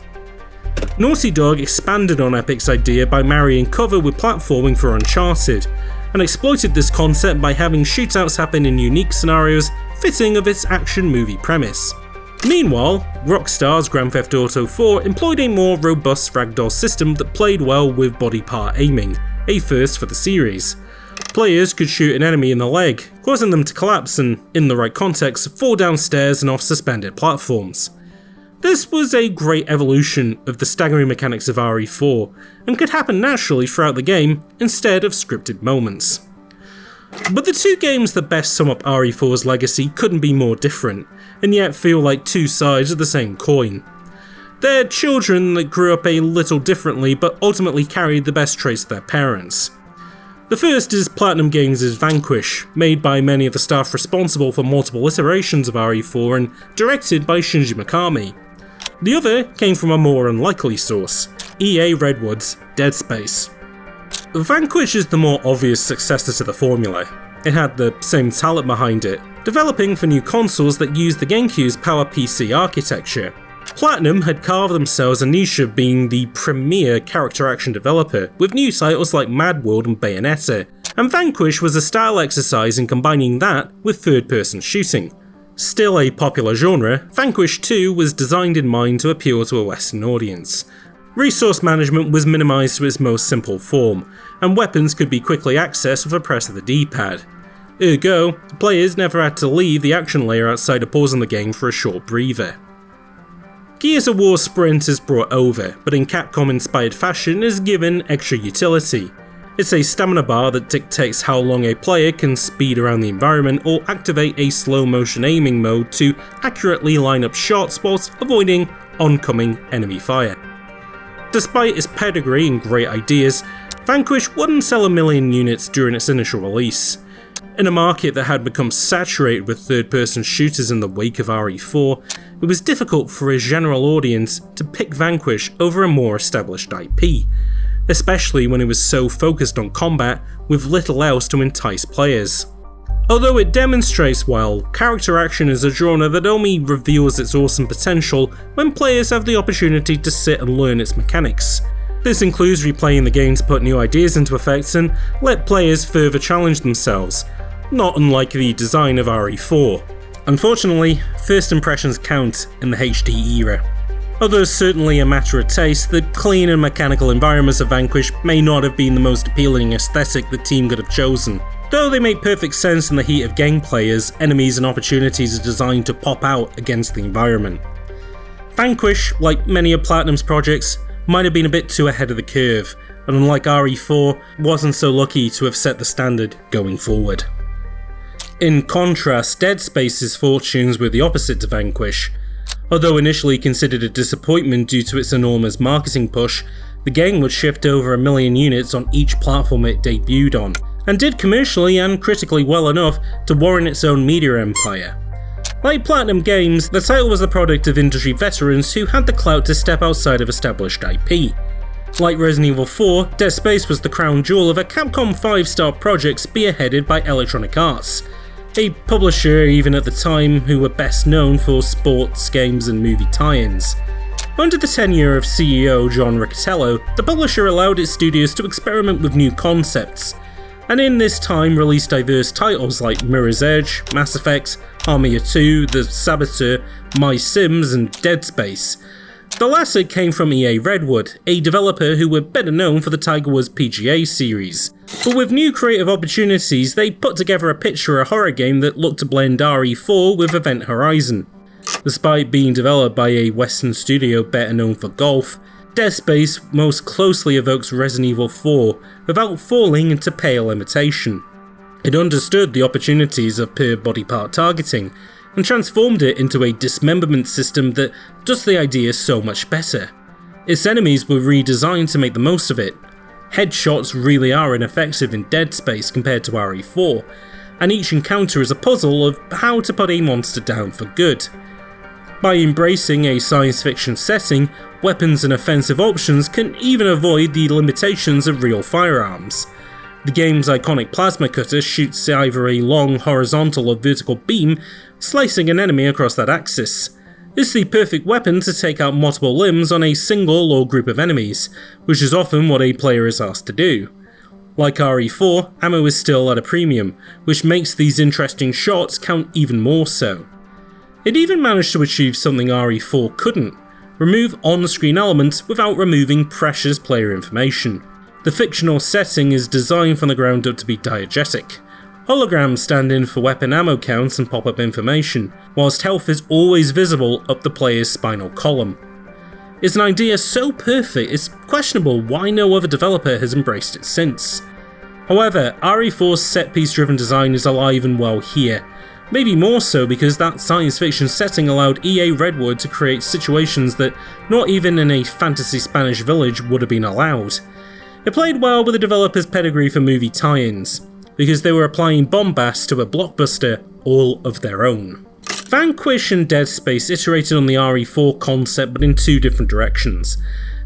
Naughty Dog expanded on Epic's idea by marrying cover with platforming for Uncharted, and exploited this concept by having shootouts happen in unique scenarios fitting of its action movie premise. Meanwhile, Rockstar's Grand Theft Auto 4 employed a more robust ragdoll system that played well with body part aiming, a first for the series. Players could shoot an enemy in the leg, causing them to collapse and, in the right context, fall downstairs and off suspended platforms. This was a great evolution of the staggering mechanics of RE4, and could happen naturally throughout the game instead of scripted moments. But the two games that best sum up RE4's legacy couldn't be more different, and yet feel like two sides of the same coin. They're children that grew up a little differently but ultimately carried the best traits of their parents. The first is Platinum Games' Vanquish, made by many of the staff responsible for multiple iterations of RE4 and directed by Shinji Mikami. The other came from a more unlikely source, EA Redwood's Dead Space. Vanquish is the more obvious successor to the formula. It had the same talent behind it, developing for new consoles that used the GameCube's PowerPC architecture. Platinum had carved themselves a niche of being the premier character action developer, with new titles like Mad World and Bayonetta, and Vanquish was a style exercise in combining that with third-person shooting. Still a popular genre, Vanquish 2 was designed in mind to appeal to a Western audience. Resource management was minimised to its most simple form, and weapons could be quickly accessed with a press of the D-pad. Ergo, players never had to leave the action layer outside of pausing the game for a short breather. Gears of War Sprint is brought over, but in Capcom-inspired fashion is given extra utility. It's a stamina bar that dictates how long a player can speed around the environment or activate a slow motion aiming mode to accurately line up shots whilst avoiding oncoming enemy fire. Despite its pedigree and great ideas, Vanquish wouldn't sell 1 million units during its initial release. In a market that had become saturated with third-person shooters in the wake of RE4, it was difficult for a general audience to pick Vanquish over a more established IP, especially when it was so focused on combat with little else to entice players. Although it demonstrates well, character action is a genre that only reveals its awesome potential when players have the opportunity to sit and learn its mechanics. This includes replaying the game to put new ideas into effect and let players further challenge themselves, not unlike the design of RE4. Unfortunately, first impressions count in the HD era. Although certainly a matter of taste, the clean and mechanical environments of Vanquish may not have been the most appealing aesthetic the team could have chosen, though they make perfect sense in the heat of gameplay as enemies and opportunities are designed to pop out against the environment. Vanquish, like many of Platinum's projects, might have been a bit too ahead of the curve, and unlike RE4, wasn't so lucky to have set the standard going forward. In contrast, Dead Space's fortunes were the opposite to Vanquish. Although initially considered a disappointment due to its enormous marketing push, the game would shift over 1 million units on each platform it debuted on, and did commercially and critically well enough to warrant its own media empire. Like Platinum Games, the title was the product of industry veterans who had the clout to step outside of established IP. Like Resident Evil 4, Dead Space was the crown jewel of a Capcom 5-star project spearheaded by Electronic Arts, a publisher even at the time who were best known for sports, games and movie tie-ins. Under the tenure of CEO John Riccatello, the publisher allowed its studios to experiment with new concepts, and in this time released diverse titles like Mirror's Edge, Mass Effect, Armia 2, The Saboteur, My Sims and Dead Space. The latter came from EA Redwood, a developer who were better known for the Tiger Woods PGA series. But with new creative opportunities, they put together a picture of a horror game that looked to blend RE4 with Event Horizon. Despite being developed by a Western studio better known for golf, Dead Space most closely evokes Resident Evil 4 without falling into pale imitation. It understood the opportunities of per body part targeting, and transformed it into a dismemberment system that does the idea so much better. Its enemies were redesigned to make the most of it. Headshots really are ineffective in Dead Space compared to RE4, and each encounter is a puzzle of how to put a monster down for good. By embracing a science fiction setting, weapons and offensive options can even avoid the limitations of real firearms. The game's iconic plasma cutter shoots either a long horizontal or vertical beam, slicing an enemy across that axis. It's the perfect weapon to take out multiple limbs on a single or group of enemies, which is often what a player is asked to do. Like RE4, ammo is still at a premium, which makes these interesting shots count even more so. It even managed to achieve something RE4 couldn't: remove on-screen elements without removing precious player information. The fictional setting is designed from the ground up to be diegetic. Holograms stand in for weapon ammo counts and pop-up information, whilst health is always visible up the player's spinal column. It's an idea so perfect it's questionable why no other developer has embraced it since. However, RE4's set-piece driven design is alive and well here, maybe more so because that science fiction setting allowed EA Redwood to create situations that not even in a fantasy Spanish village would have been allowed. It played well with the developer's pedigree for movie tie-ins, because they were applying bombast to a blockbuster all of their own. Vanquish and Dead Space iterated on the RE4 concept but in two different directions.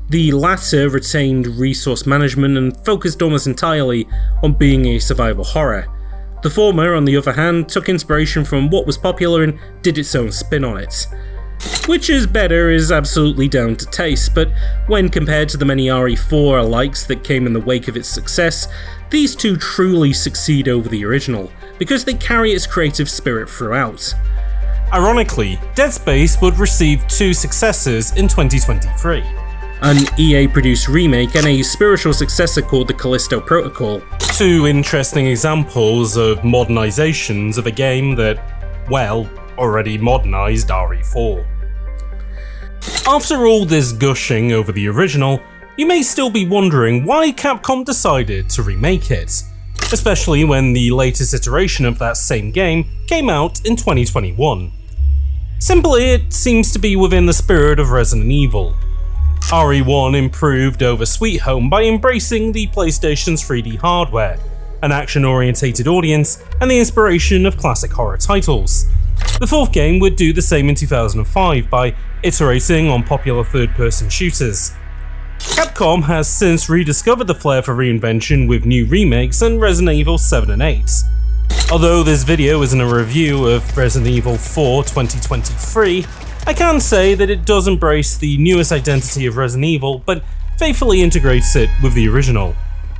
The latter retained resource management and focused almost entirely on being a survival horror, The former, on the other hand, took inspiration from what was popular and did its own spin on it. Which is better is absolutely down to taste, but when compared to the many RE4 alikes that came in the wake of its success, these two truly succeed over the original, because they carry its creative spirit throughout. Ironically, Dead Space would receive 2 successors in 2023. An EA-produced remake and a spiritual successor called the Callisto Protocol. 2 interesting examples of modernizations of a game that, well, already modernized RE4. After all this gushing over the original, you may still be wondering why Capcom decided to remake it, especially when the latest iteration of that same game came out in 2021. Simply, it seems to be within the spirit of Resident Evil. RE1 improved over Sweet Home by embracing the PlayStation's 3D hardware, an action-orientated audience, and the inspiration of classic horror titles. The 4th game would do the same in 2005 by iterating on popular third-person shooters. Capcom has since rediscovered the flair for reinvention with new remakes and Resident Evil 7 and 8. Although this video isn't a review of Resident Evil 4 2023, I can say that it does embrace the newest identity of Resident Evil, but faithfully integrates it with the original.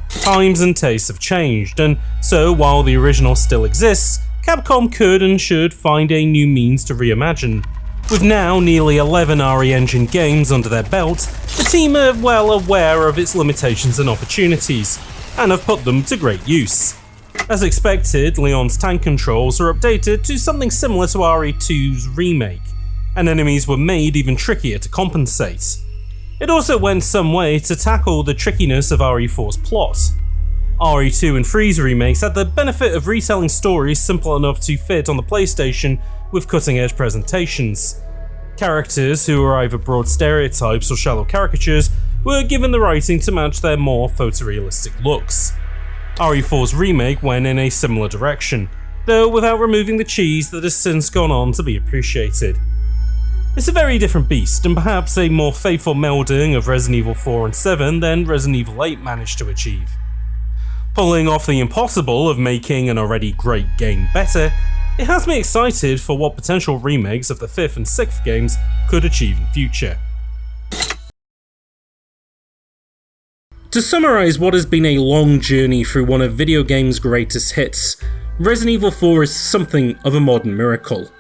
Times and tastes have changed, and so while the original still exists, Capcom could and should find a new means to reimagine. With now nearly 11 RE Engine games under their belt, the team are well aware of its limitations and opportunities, and have put them to great use. As expected, Leon's tank controls are updated to something similar to RE2's remake, and enemies were made even trickier to compensate. It also went some way to tackle the trickiness of RE4's plot. RE2 and 3's remakes had the benefit of retelling stories simple enough to fit on the PlayStation with cutting-edge presentations. Characters who were either broad stereotypes or shallow caricatures were given the writing to match their more photorealistic looks. RE4's remake went in a similar direction, though without removing the cheese that has since gone on to be appreciated. It's a very different beast, and perhaps a more faithful melding of Resident Evil 4 and 7 than Resident Evil 8 managed to achieve. Pulling off the impossible of making an already great game better, it has me excited for what potential remakes of the 5th and 6th games could achieve in future. To summarise what has been a long journey through one of video games' greatest hits, Resident Evil 4 is something of a modern miracle.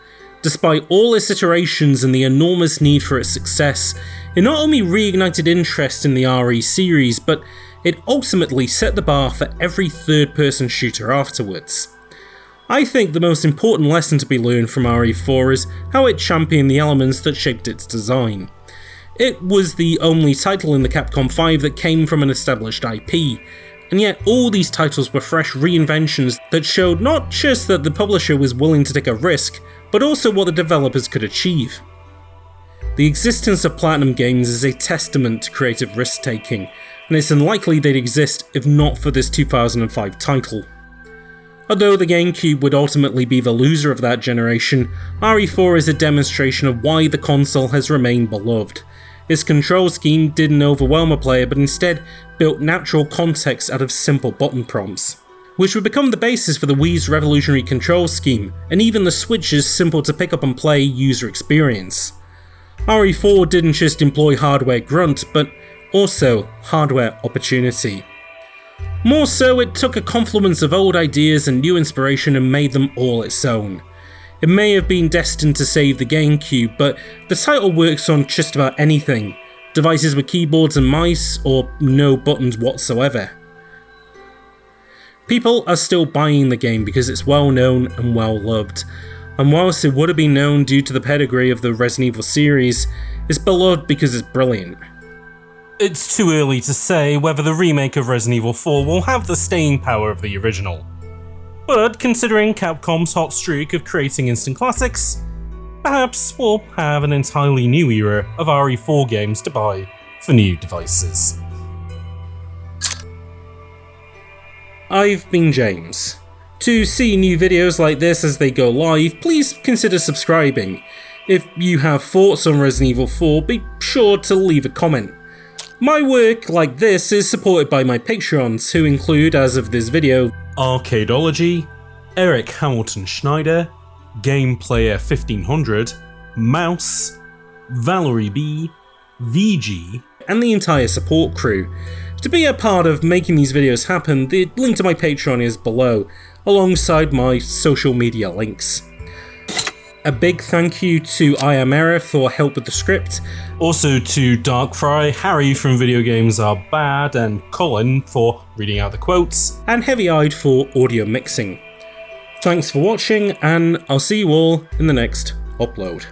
Despite all its iterations and the enormous need for its success, it not only reignited interest in the RE series, but it ultimately set the bar for every third-person shooter afterwards. I think the most important lesson to be learned from RE4 is how it championed the elements that shaped its design. It was the only title in the Capcom 5 that came from an established IP, and yet all these titles were fresh reinventions that showed not just that the publisher was willing to take a risk, but also what the developers could achieve. The existence of Platinum Games is a testament to creative risk-taking, and it's unlikely they'd exist if not for this 2005 title. Although the GameCube would ultimately be the loser of that generation, RE4 is a demonstration of why the console has remained beloved. Its control scheme didn't overwhelm a player, but instead built natural context out of simple button prompts, which would become the basis for the Wii's revolutionary control scheme, and even the Switch's simple to pick up and play user experience. RE4 didn't just employ hardware grunt, but also hardware opportunity. More so, it took a confluence of old ideas and new inspiration and made them all its own. It may have been destined to save the GameCube, but the title works on just about anything, devices with keyboards and mice, or no buttons whatsoever. People are still buying the game because it's well known and well loved, and whilst it would have been known due to the pedigree of the Resident Evil series, it's beloved because it's brilliant. It's too early to say whether the remake of Resident Evil 4 will have the staying power of the original. But considering Capcom's hot streak of creating instant classics, perhaps we'll have an entirely new era of RE4 games to buy for new devices. I've been James. To see new videos like this as they go live, please consider subscribing. If you have thoughts on Resident Evil 4, be sure to leave a comment. My work like this is supported by my Patreons, who include, as of this video, Arcadeology, Eric Hamilton Schneider, Gameplayer 1500, Mouse, Valerie B, VG, and the entire support crew. To be a part of making these videos happen, the link to my Patreon is below, alongside my social media links. A big thank you to IamEra for help with the script. Also to Darkfry, Harry from Video Games Are Bad, and Colin for reading out the quotes. And Heavy Eyed for audio mixing. Thanks for watching, and I'll see you all in the next upload.